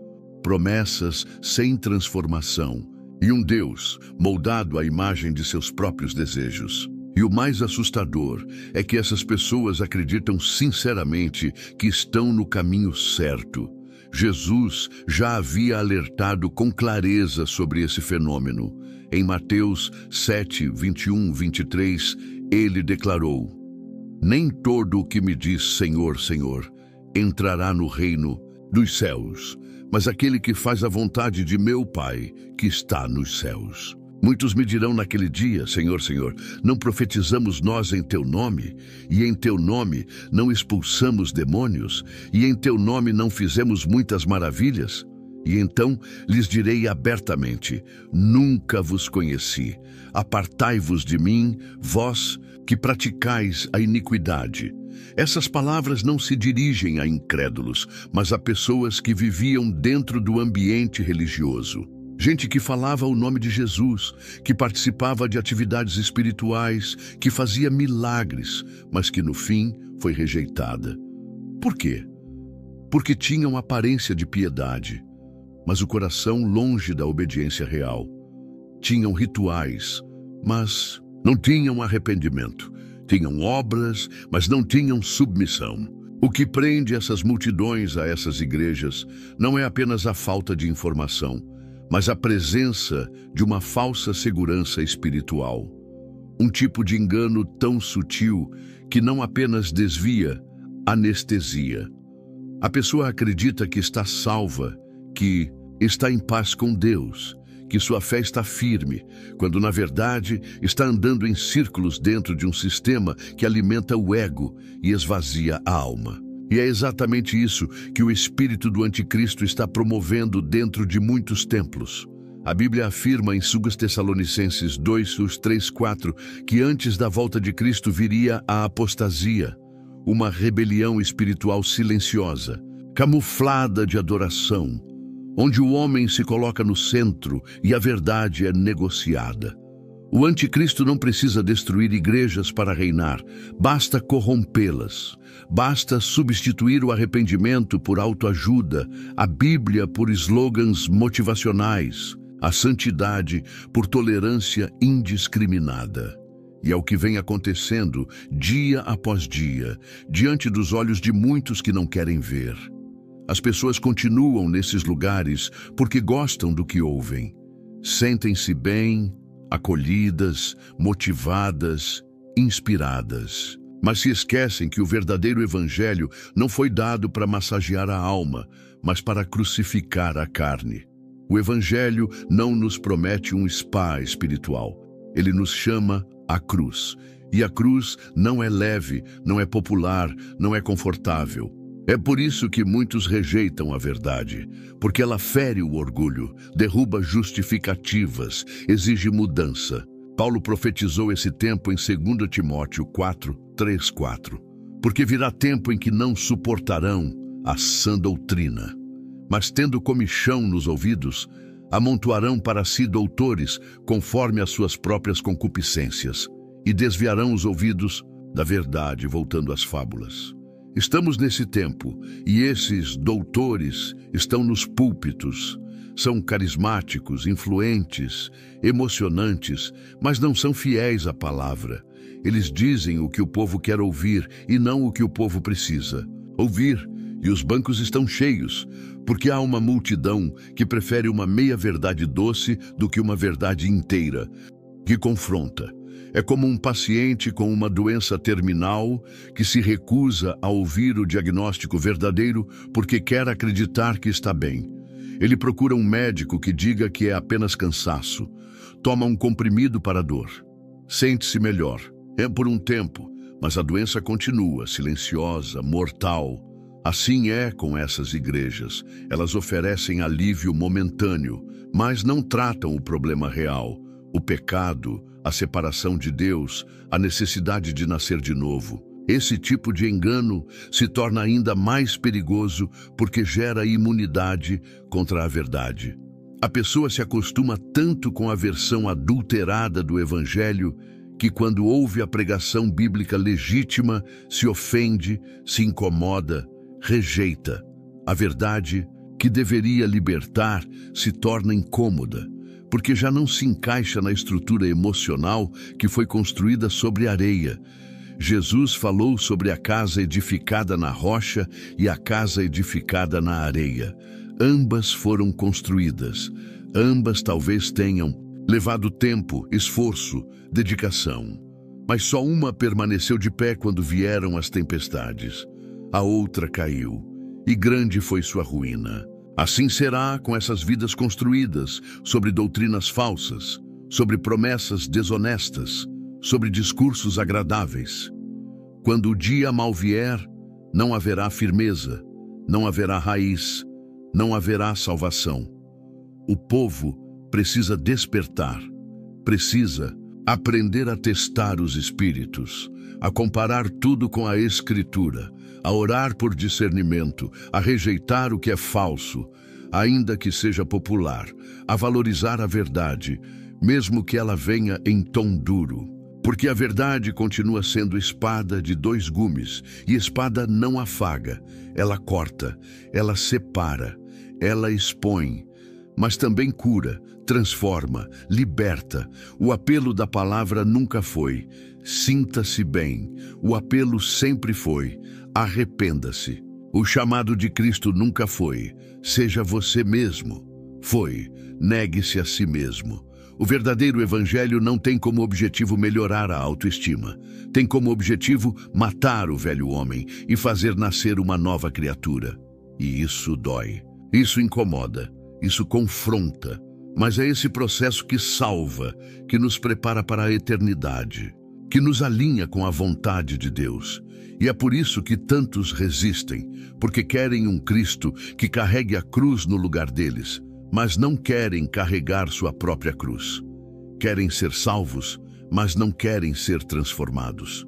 promessas sem transformação e um Deus moldado à imagem de seus próprios desejos. E o mais assustador é que essas pessoas acreditam sinceramente que estão no caminho certo. Jesus já havia alertado com clareza sobre esse fenômeno. Em Mateus 7, 21, 23, ele declarou: "Nem todo o que me diz Senhor, Senhor, entrará no reino dos céus, mas aquele que faz a vontade de meu Pai, que está nos céus." Muitos me dirão naquele dia: Senhor, Senhor, não profetizamos nós em teu nome? E em teu nome não expulsamos demônios? E em teu nome não fizemos muitas maravilhas? E então lhes direi abertamente: nunca vos conheci. Apartai-vos de mim, vós que praticais a iniquidade. Essas palavras não se dirigem a incrédulos, mas a pessoas que viviam dentro do ambiente religioso. Gente que falava o nome de Jesus, que participava de atividades espirituais, que fazia milagres, mas que no fim foi rejeitada. Por quê? Porque tinham aparência de piedade, mas o coração longe da obediência real. Tinham rituais, mas não tinham arrependimento. Tinham obras, mas não tinham submissão. O que prende essas multidões a essas igrejas não é apenas a falta de informação, mas a presença de uma falsa segurança espiritual. Um tipo de engano tão sutil que não apenas desvia, anestesia. A pessoa acredita que está salva, que está em paz com Deus, que sua fé está firme, quando na verdade está andando em círculos dentro de um sistema que alimenta o ego e esvazia a alma. E é exatamente isso que o espírito do anticristo está promovendo dentro de muitos templos. A Bíblia afirma em 2 Tessalonicenses 2, 3, 4, que antes da volta de Cristo viria a apostasia, uma rebelião espiritual silenciosa, camuflada de adoração, onde o homem se coloca no centro e a verdade é negociada. O anticristo não precisa destruir igrejas para reinar, basta corrompê-las. Basta substituir o arrependimento por autoajuda, a Bíblia por slogans motivacionais, a santidade por tolerância indiscriminada. E é o que vem acontecendo dia após dia, diante dos olhos de muitos que não querem ver. As pessoas continuam nesses lugares porque gostam do que ouvem. Sentem-se bem, acolhidas, motivadas, inspiradas. Mas se esquecem que o verdadeiro evangelho não foi dado para massagear a alma, mas para crucificar a carne. O evangelho não nos promete um spa espiritual. Ele nos chama à cruz. E a cruz não é leve, não é popular, não é confortável. É por isso que muitos rejeitam a verdade, porque ela fere o orgulho, derruba justificativas, exige mudança. Paulo profetizou esse tempo em 2 Timóteo 4, 3, 4. Porque virá tempo em que não suportarão a sã doutrina, mas tendo comichão nos ouvidos, amontoarão para si doutores conforme as suas próprias concupiscências, e desviarão os ouvidos da verdade, voltando às fábulas. Estamos nesse tempo, e esses doutores estão nos púlpitos. São carismáticos, influentes, emocionantes, mas não são fiéis à palavra. Eles dizem o que o povo quer ouvir e não o que o povo precisa ouvir, e os bancos estão cheios, porque há uma multidão que prefere uma meia-verdade doce do que uma verdade inteira, que confronta. É como um paciente com uma doença terminal que se recusa a ouvir o diagnóstico verdadeiro porque quer acreditar que está bem. Ele procura um médico que diga que é apenas cansaço. Toma um comprimido para a dor. Sente-se melhor. É por um tempo, Mas a doença continua, silenciosa, mortal. Assim é com essas igrejas. Elas oferecem alívio momentâneo, mas não tratam o problema real, o pecado, a separação de Deus, a necessidade de nascer de novo. Esse tipo de engano se torna ainda mais perigoso porque gera imunidade contra a verdade. A pessoa se acostuma tanto com a versão adulterada do Evangelho que, quando ouve a pregação bíblica legítima, se ofende, se incomoda, rejeita. A verdade, que deveria libertar, se torna incômoda, porque já não se encaixa na estrutura emocional que foi construída sobre areia. Jesus falou sobre a casa edificada na rocha e a casa edificada na areia. Ambas foram construídas. Ambas talvez tenham levado tempo, esforço, dedicação. Mas só uma permaneceu de pé quando vieram as tempestades. A outra caiu, e grande foi sua ruína. Assim será com essas vidas construídas sobre doutrinas falsas, sobre promessas desonestas, sobre discursos agradáveis. Quando o dia mal vier, não haverá firmeza, não haverá raiz, não haverá salvação. O povo precisa despertar, precisa aprender a testar os espíritos, a comparar tudo com a Escritura, a orar por discernimento, a rejeitar o que é falso, ainda que seja popular, a valorizar a verdade, mesmo que ela venha em tom duro. Porque a verdade continua sendo espada de dois gumes, e espada não afaga, ela corta, ela separa, ela expõe, mas também cura, transforma, liberta. O apelo da palavra nunca foi: sinta-se bem. O apelo sempre foi: arrependa-se. O chamado de Cristo nunca foi: seja você mesmo. Foi: negue-se a si mesmo. O verdadeiro evangelho não tem como objetivo melhorar a autoestima. Tem como objetivo matar o velho homem e fazer nascer uma nova criatura. E isso dói. Isso incomoda. Isso confronta. Mas é esse processo que salva, que nos prepara para a eternidade, que nos alinha com a vontade de Deus. E é por isso que tantos resistem, porque querem um Cristo que carregue a cruz no lugar deles, mas não querem carregar sua própria cruz. Querem ser salvos, mas não querem ser transformados.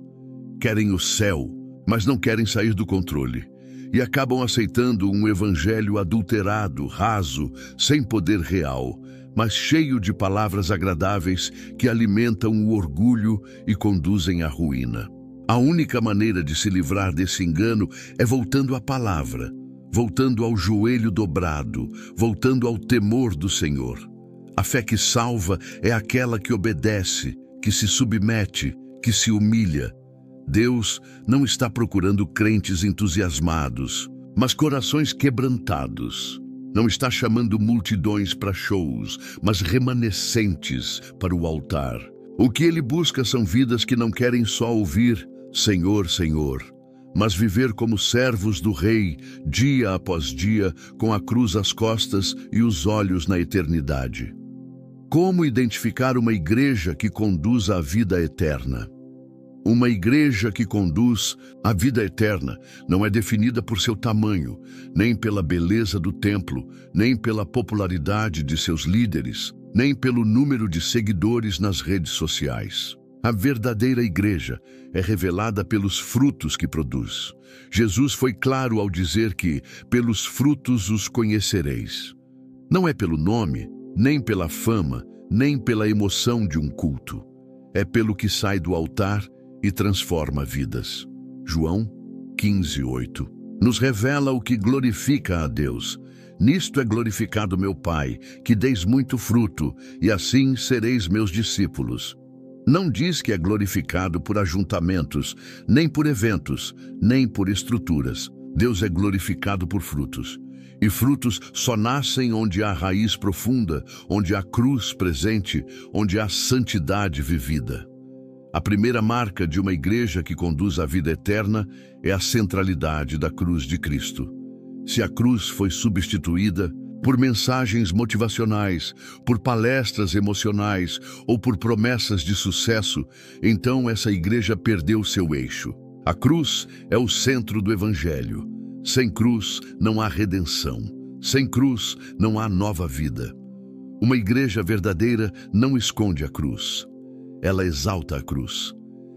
Querem o céu, mas não querem sair do controle. E acabam aceitando um evangelho adulterado, raso, sem poder real, mas cheio de palavras agradáveis que alimentam o orgulho e conduzem à ruína. A única maneira de se livrar desse engano é voltando à palavra, voltando ao joelho dobrado, voltando ao temor do Senhor. A fé que salva é aquela que obedece, que se submete, que se humilha. Deus não está procurando crentes entusiasmados, mas corações quebrantados. Não está chamando multidões para shows, mas remanescentes para o altar. O que ele busca são vidas que não querem só ouvir Senhor, Senhor, mas viver como servos do Rei, dia após dia, com a cruz às costas e os olhos na eternidade. Como identificar uma igreja que conduz à vida eterna? Uma igreja que conduz à vida eterna não é definida por seu tamanho, nem pela beleza do templo, nem pela popularidade de seus líderes, nem pelo número de seguidores nas redes sociais. A verdadeira igreja é revelada pelos frutos que produz. Jesus foi claro ao dizer que, pelos frutos os conhecereis. Não é pelo nome, nem pela fama, nem pela emoção de um culto. É pelo que sai do altar e transforma vidas. João 15:8 nos revela o que glorifica a Deus. Nisto é glorificado meu Pai, que deis muito fruto, e assim sereis meus discípulos. Não diz que é glorificado por ajuntamentos, nem por eventos, nem por estruturas. Deus é glorificado por frutos. E frutos só nascem onde há raiz profunda, onde há cruz presente, onde há santidade vivida. A primeira marca de uma igreja que conduz à vida eterna é a centralidade da cruz de Cristo. Se a cruz foi substituída, por mensagens motivacionais, por palestras emocionais ou por promessas de sucesso, então essa igreja perdeu seu eixo. A cruz é o centro do Evangelho. Sem cruz não há redenção. Sem cruz não há nova vida. Uma igreja verdadeira não esconde a cruz. Ela exalta a cruz.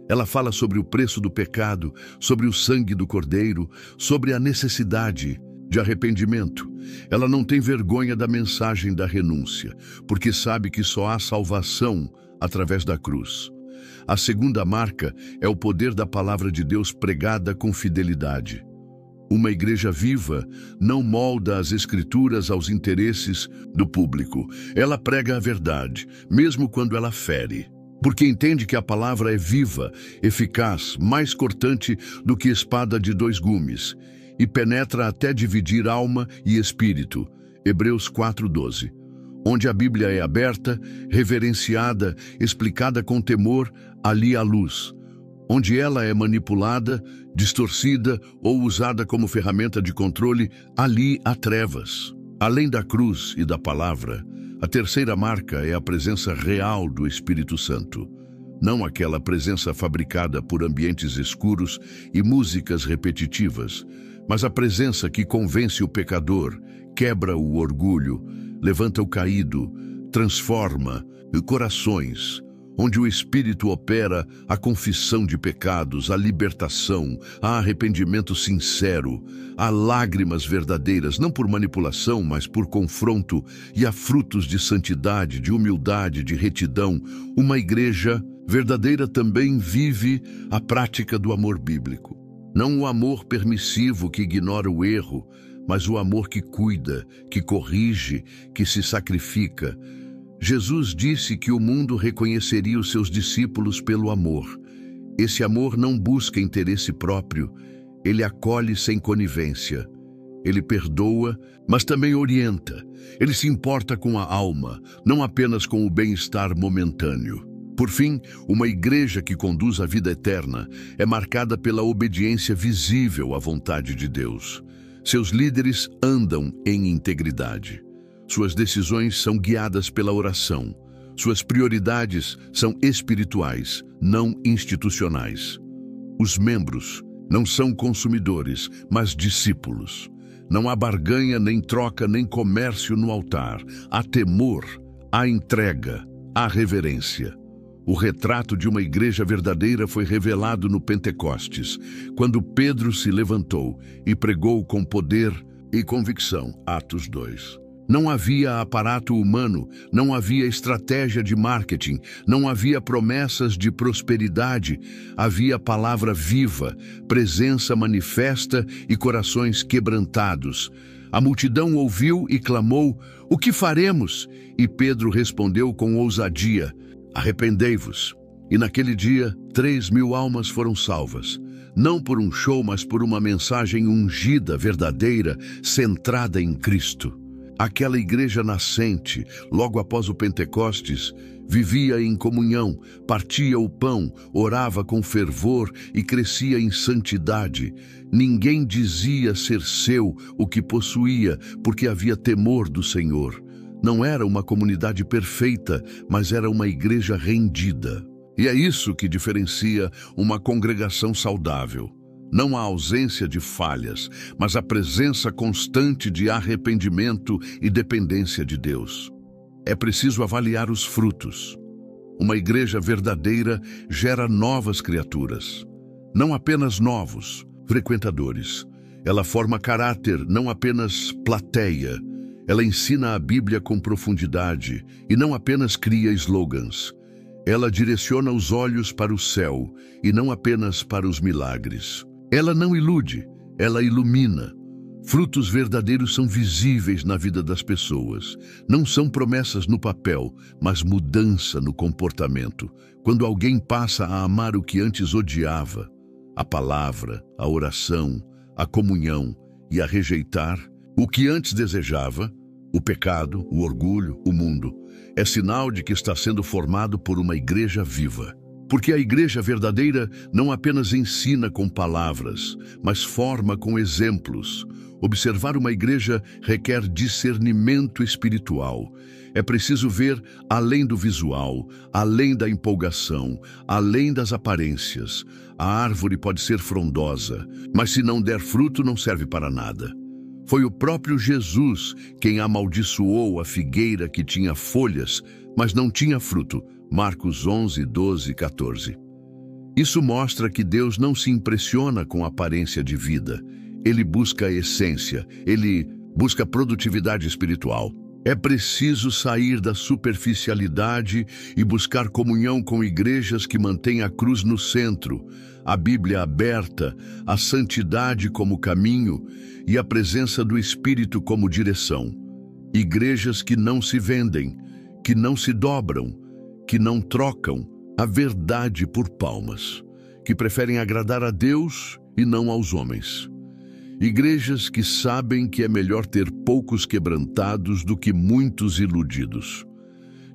Ela fala sobre o preço do pecado, sobre o sangue do Cordeiro, sobre a necessidade de arrependimento. Ela não tem vergonha da mensagem da renúncia, porque sabe que só há salvação através da cruz. A segunda marca é o poder da palavra de Deus pregada com fidelidade. Uma igreja viva não molda as escrituras aos interesses do público. Ela prega a verdade, mesmo quando ela fere. Porque entende que a palavra é viva, eficaz, mais cortante do que espada de dois gumes, e penetra até dividir alma e espírito. Hebreus 4:12. Onde a Bíblia é aberta, reverenciada, explicada com temor, ali há luz. Onde ela é manipulada, distorcida ou usada como ferramenta de controle, ali há trevas. Além da cruz e da palavra, a terceira marca é a presença real do Espírito Santo. Não aquela presença fabricada por ambientes escuros e músicas repetitivas, mas a presença que convence o pecador, quebra o orgulho, levanta o caído, transforma corações, onde o Espírito opera a confissão de pecados, a libertação, a arrependimento sincero, a lágrimas verdadeiras, não por manipulação, mas por confronto, e a frutos de santidade, de humildade, de retidão. Uma igreja verdadeira também vive a prática do amor bíblico. Não o amor permissivo que ignora o erro, mas o amor que cuida, que corrige, que se sacrifica. Jesus disse que o mundo reconheceria os seus discípulos pelo amor. Esse amor não busca interesse próprio, ele acolhe sem conivência. Ele perdoa, mas também orienta. Ele se importa com a alma, não apenas com o bem-estar momentâneo. Por fim, uma igreja que conduz à vida eterna é marcada pela obediência visível à vontade de Deus. Seus líderes andam em integridade. Suas decisões são guiadas pela oração. Suas prioridades são espirituais, não institucionais. Os membros não são consumidores, mas discípulos. Não há barganha, nem troca, nem comércio no altar. Há temor, há entrega, há reverência. O retrato de uma igreja verdadeira foi revelado no Pentecostes, quando Pedro se levantou e pregou com poder e convicção. Atos 2. Não havia aparato humano, não havia estratégia de marketing, não havia promessas de prosperidade, havia palavra viva, presença manifesta e corações quebrantados. A multidão ouviu e clamou: "O que faremos?" E Pedro respondeu com ousadia: "Arrependei-vos." E naquele dia, 3.000 almas foram salvas. Não por um show, mas por uma mensagem ungida, verdadeira, centrada em Cristo. Aquela igreja nascente, logo após o Pentecostes, vivia em comunhão, partia o pão, orava com fervor e crescia em santidade. Ninguém dizia ser seu o que possuía, porque havia temor do Senhor. Não era uma comunidade perfeita, mas era uma igreja rendida. E é isso que diferencia uma congregação saudável. Não a ausência de falhas, mas a presença constante de arrependimento e dependência de Deus. É preciso avaliar os frutos. Uma igreja verdadeira gera novas criaturas, não apenas novos frequentadores. Ela forma caráter, não apenas plateia. Ela ensina a Bíblia com profundidade e não apenas cria slogans. Ela direciona os olhos para o céu e não apenas para os milagres. Ela não ilude, ela ilumina. Frutos verdadeiros são visíveis na vida das pessoas. Não são promessas no papel, mas mudança no comportamento. Quando alguém passa a amar o que antes odiava, a palavra, a oração, a comunhão, e a rejeitar o que antes desejava, o pecado, o orgulho, o mundo, é sinal de que está sendo formado por uma igreja viva. Porque a igreja verdadeira não apenas ensina com palavras, mas forma com exemplos. Observar uma igreja requer discernimento espiritual. É preciso ver além do visual, além da empolgação, além das aparências. A árvore pode ser frondosa, mas se não der fruto, não serve para nada. Foi o próprio Jesus quem amaldiçoou a figueira que tinha folhas, mas não tinha fruto. Marcos 11, 12 e 14. Isso mostra que Deus não se impressiona com a aparência de vida. Ele busca a essência, ele busca produtividade espiritual. É preciso sair da superficialidade e buscar comunhão com igrejas que mantêm a cruz no centro, a Bíblia aberta, a santidade como caminho e a presença do Espírito como direção. Igrejas que não se vendem, que não se dobram, que não trocam a verdade por palmas, que preferem agradar a Deus e não aos homens. Igrejas que sabem que é melhor ter poucos quebrantados do que muitos iludidos.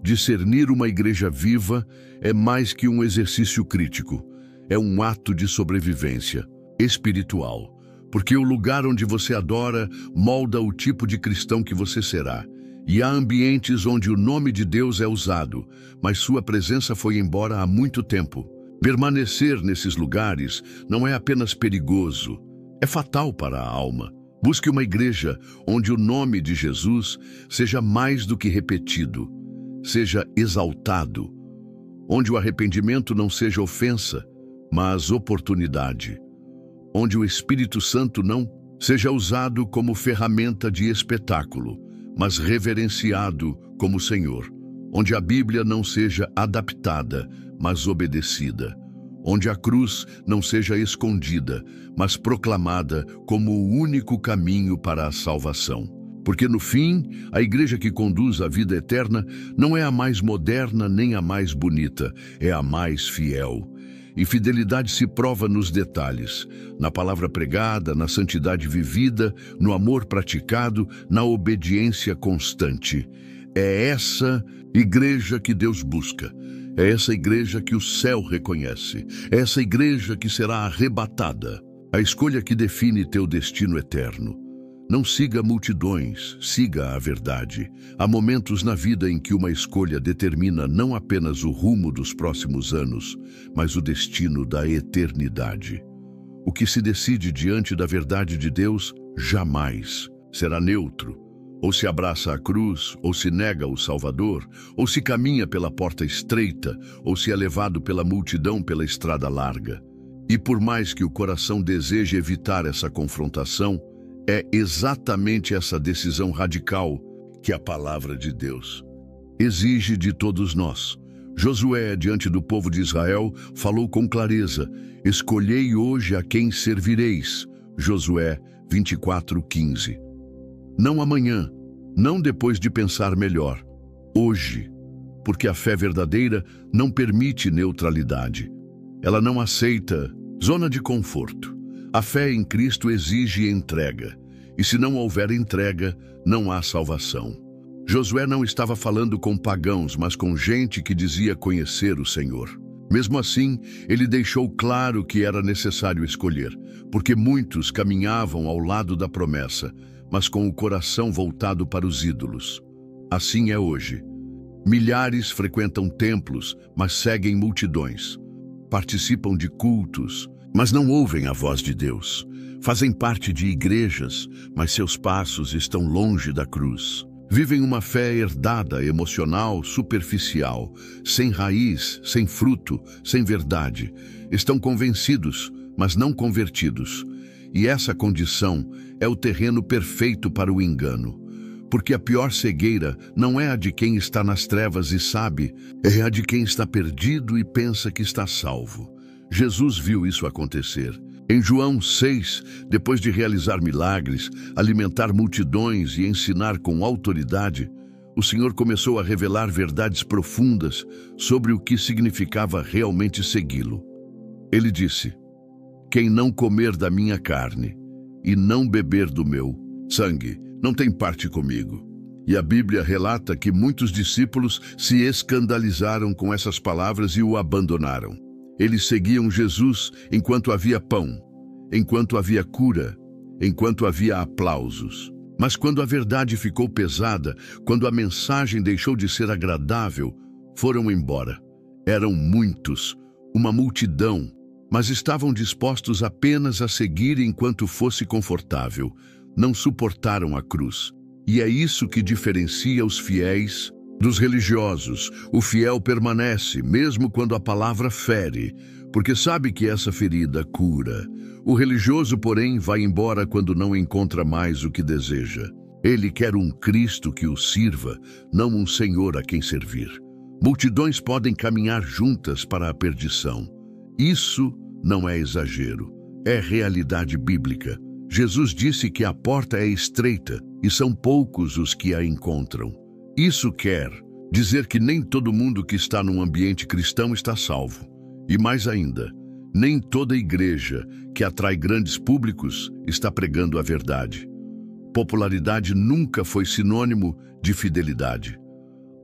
Discernir uma igreja viva é mais que um exercício crítico, é um ato de sobrevivência espiritual, porque o lugar onde você adora molda o tipo de cristão que você será. E há ambientes onde o nome de Deus é usado, mas sua presença foi embora há muito tempo. Permanecer nesses lugares não é apenas perigoso, é fatal para a alma. Busque uma igreja onde o nome de Jesus seja mais do que repetido, seja exaltado, onde o arrependimento não seja ofensa, mas oportunidade, onde o Espírito Santo não seja usado como ferramenta de espetáculo, mas reverenciado como Senhor, onde a Bíblia não seja adaptada, mas obedecida, onde a cruz não seja escondida, mas proclamada como o único caminho para a salvação. Porque no fim, a igreja que conduz à vida eterna não é a mais moderna nem a mais bonita, é a mais fiel. E fidelidade se prova nos detalhes, na palavra pregada, na santidade vivida, no amor praticado, na obediência constante. É essa igreja que Deus busca. É essa igreja que o céu reconhece. É essa igreja que será arrebatada. A escolha que define teu destino eterno. Não siga multidões, siga a verdade. Há momentos na vida em que uma escolha determina não apenas o rumo dos próximos anos, mas o destino da eternidade. O que se decide diante da verdade de Deus jamais será neutro. Ou se abraça a cruz, ou se nega o Salvador, ou se caminha pela porta estreita, ou se é levado pela multidão pela estrada larga. E por mais que o coração deseje evitar essa confrontação, é exatamente essa decisão radical que a palavra de Deus exige de todos nós. Josué, diante do povo de Israel, falou com clareza: escolhei hoje a quem servireis. Josué 24:15. Não amanhã, não depois de pensar melhor. Hoje, porque a fé verdadeira não permite neutralidade. Ela não aceita zona de conforto. A fé em Cristo exige entrega, e se não houver entrega, não há salvação. Josué não estava falando com pagãos, mas com gente que dizia conhecer o Senhor. Mesmo assim, ele deixou claro que era necessário escolher, porque muitos caminhavam ao lado da promessa, mas com o coração voltado para os ídolos. Assim é hoje. Milhares frequentam templos, mas seguem multidões. Participam de cultos, mas não ouvem a voz de Deus. Fazem parte de igrejas, mas seus passos estão longe da cruz. Vivem uma fé herdada, emocional, superficial, sem raiz, sem fruto, sem verdade. Estão convencidos, mas não convertidos. E essa condição é o terreno perfeito para o engano. Porque a pior cegueira não é a de quem está nas trevas e sabe, é a de quem está perdido e pensa que está salvo. Jesus viu isso acontecer. Em João 6, depois de realizar milagres, alimentar multidões e ensinar com autoridade, o Senhor começou a revelar verdades profundas sobre o que significava realmente segui-lo. Ele disse: quem não comer da minha carne e não beber do meu sangue, não tem parte comigo. E a Bíblia relata que muitos discípulos se escandalizaram com essas palavras e o abandonaram. Eles seguiam Jesus enquanto havia pão, enquanto havia cura, enquanto havia aplausos. Mas quando a verdade ficou pesada, quando a mensagem deixou de ser agradável, foram embora. Eram muitos, uma multidão, mas estavam dispostos apenas a seguir enquanto fosse confortável. Não suportaram a cruz. E é isso que diferencia os fiéis dos religiosos. O fiel permanece, mesmo quando a palavra fere, porque sabe que essa ferida cura. O religioso, porém, vai embora quando não encontra mais o que deseja. Ele quer um Cristo que o sirva, não um Senhor a quem servir. Multidões podem caminhar juntas para a perdição. Isso não é exagero, é realidade bíblica. Jesus disse que a porta é estreita e são poucos os que a encontram. Isso quer dizer que nem todo mundo que está num ambiente cristão está salvo. E mais ainda, nem toda igreja que atrai grandes públicos está pregando a verdade. Popularidade nunca foi sinônimo de fidelidade.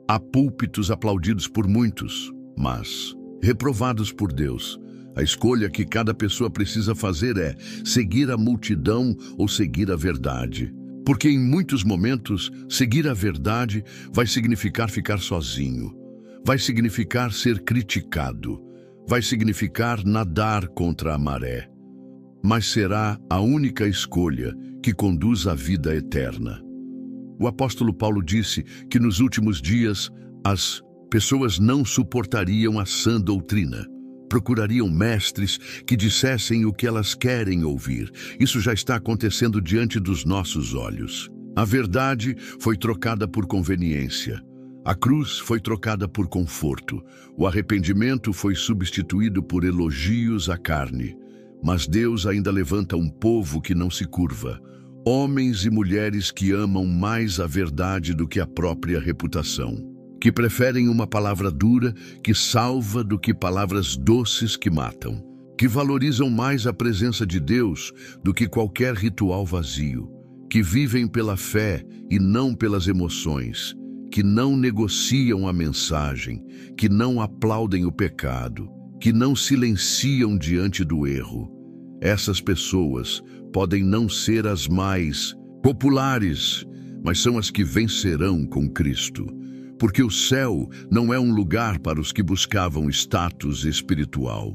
Há púlpitos aplaudidos por muitos, mas reprovados por Deus. A escolha que cada pessoa precisa fazer é seguir a multidão ou seguir a verdade. Porque em muitos momentos, seguir a verdade vai significar ficar sozinho, vai significar ser criticado, vai significar nadar contra a maré. Mas será a única escolha que conduz à vida eterna. O apóstolo Paulo disse que nos últimos dias as pessoas não suportariam a sã doutrina. Procurariam mestres que dissessem o que elas querem ouvir. Isso já está acontecendo diante dos nossos olhos. A verdade foi trocada por conveniência. A cruz foi trocada por conforto. O arrependimento foi substituído por elogios à carne. Mas Deus ainda levanta um povo que não se curva. Homens e mulheres que amam mais a verdade do que a própria reputação. Que preferem uma palavra dura que salva do que palavras doces que matam. Que valorizam mais a presença de Deus do que qualquer ritual vazio. Que vivem pela fé e não pelas emoções. Que não negociam a mensagem. Que não aplaudem o pecado. Que não silenciam diante do erro. Essas pessoas podem não ser as mais populares, mas são as que vencerão com Cristo. Porque o céu não é um lugar para os que buscavam status espiritual.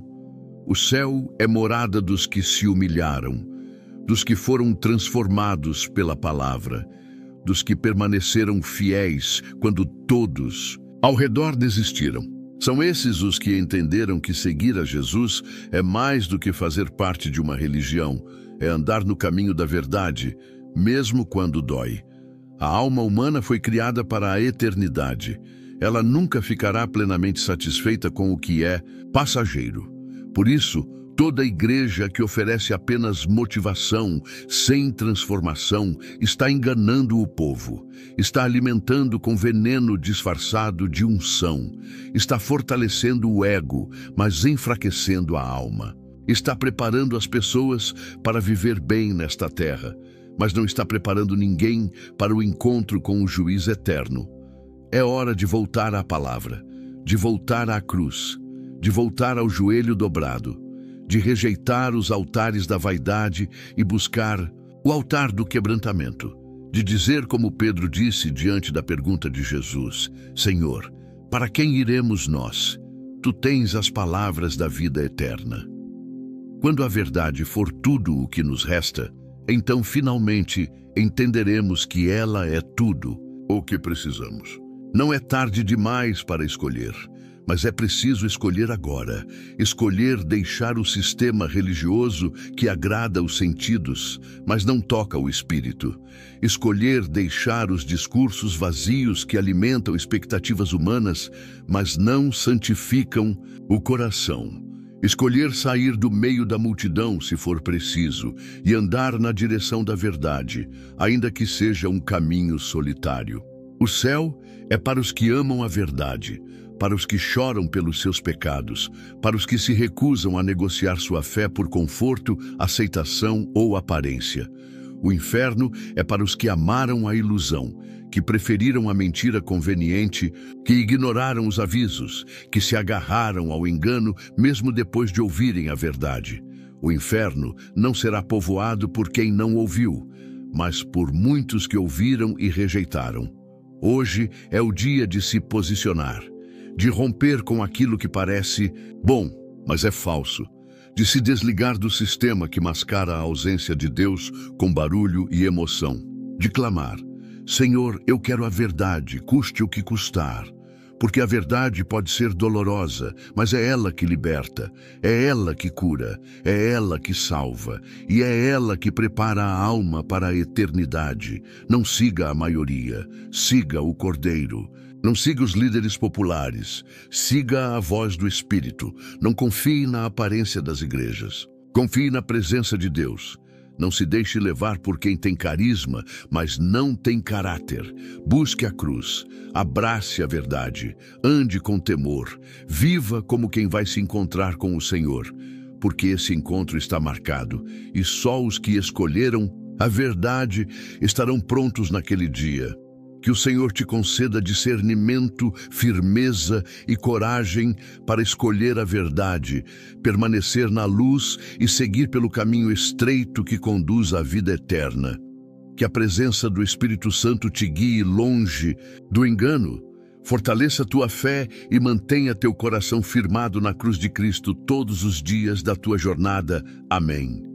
O céu é morada dos que se humilharam, dos que foram transformados pela palavra, dos que permaneceram fiéis quando todos ao redor desistiram. São esses os que entenderam que seguir a Jesus é mais do que fazer parte de uma religião, é andar no caminho da verdade, mesmo quando dói. A alma humana foi criada para a eternidade. Ela nunca ficará plenamente satisfeita com o que é passageiro. Por isso, toda igreja que oferece apenas motivação, sem transformação, está enganando o povo. Está alimentando com veneno disfarçado de unção. Está fortalecendo o ego, mas enfraquecendo a alma. Está preparando as pessoas para viver bem nesta terra, mas não está preparando ninguém para o encontro com o juiz eterno. É hora de voltar à palavra, de voltar à cruz, de voltar ao joelho dobrado, de rejeitar os altares da vaidade e buscar o altar do quebrantamento, de dizer como Pedro disse diante da pergunta de Jesus: Senhor, para quem iremos nós? Tu tens as palavras da vida eterna. Quando a verdade for tudo o que nos resta, então finalmente entenderemos que ela é tudo o que precisamos. Não é tarde demais para escolher, mas é preciso escolher agora. Escolher deixar o sistema religioso que agrada os sentidos, mas não toca o espírito. Escolher deixar os discursos vazios que alimentam expectativas humanas, mas não santificam o coração. Escolher sair do meio da multidão, se for preciso, e andar na direção da verdade, ainda que seja um caminho solitário. O céu é para os que amam a verdade, para os que choram pelos seus pecados, para os que se recusam a negociar sua fé por conforto, aceitação ou aparência. O inferno é para os que amaram a ilusão, que preferiram a mentira conveniente, que ignoraram os avisos, que se agarraram ao engano mesmo depois de ouvirem a verdade. O inferno não será povoado por quem não ouviu, mas por muitos que ouviram e rejeitaram. Hoje é o dia de se posicionar, de romper com aquilo que parece bom, mas é falso, de se desligar do sistema que mascara a ausência de Deus com barulho e emoção, de clamar: Senhor, eu quero a verdade, custe o que custar. Porque a verdade pode ser dolorosa, mas é ela que liberta, é ela que cura, é ela que salva, e é ela que prepara a alma para a eternidade. Não siga a maioria, siga o Cordeiro. Não siga os líderes populares, siga a voz do Espírito. Não confie na aparência das igrejas. Confie na presença de Deus. Não se deixe levar por quem tem carisma, mas não tem caráter. Busque a cruz, abrace a verdade, ande com temor, viva como quem vai se encontrar com o Senhor, porque esse encontro está marcado e só os que escolheram a verdade estarão prontos naquele dia. Que o Senhor te conceda discernimento, firmeza e coragem para escolher a verdade, permanecer na luz e seguir pelo caminho estreito que conduz à vida eterna. Que a presença do Espírito Santo te guie longe do engano. Fortaleça tua fé e mantenha teu coração firmado na cruz de Cristo todos os dias da tua jornada. Amém.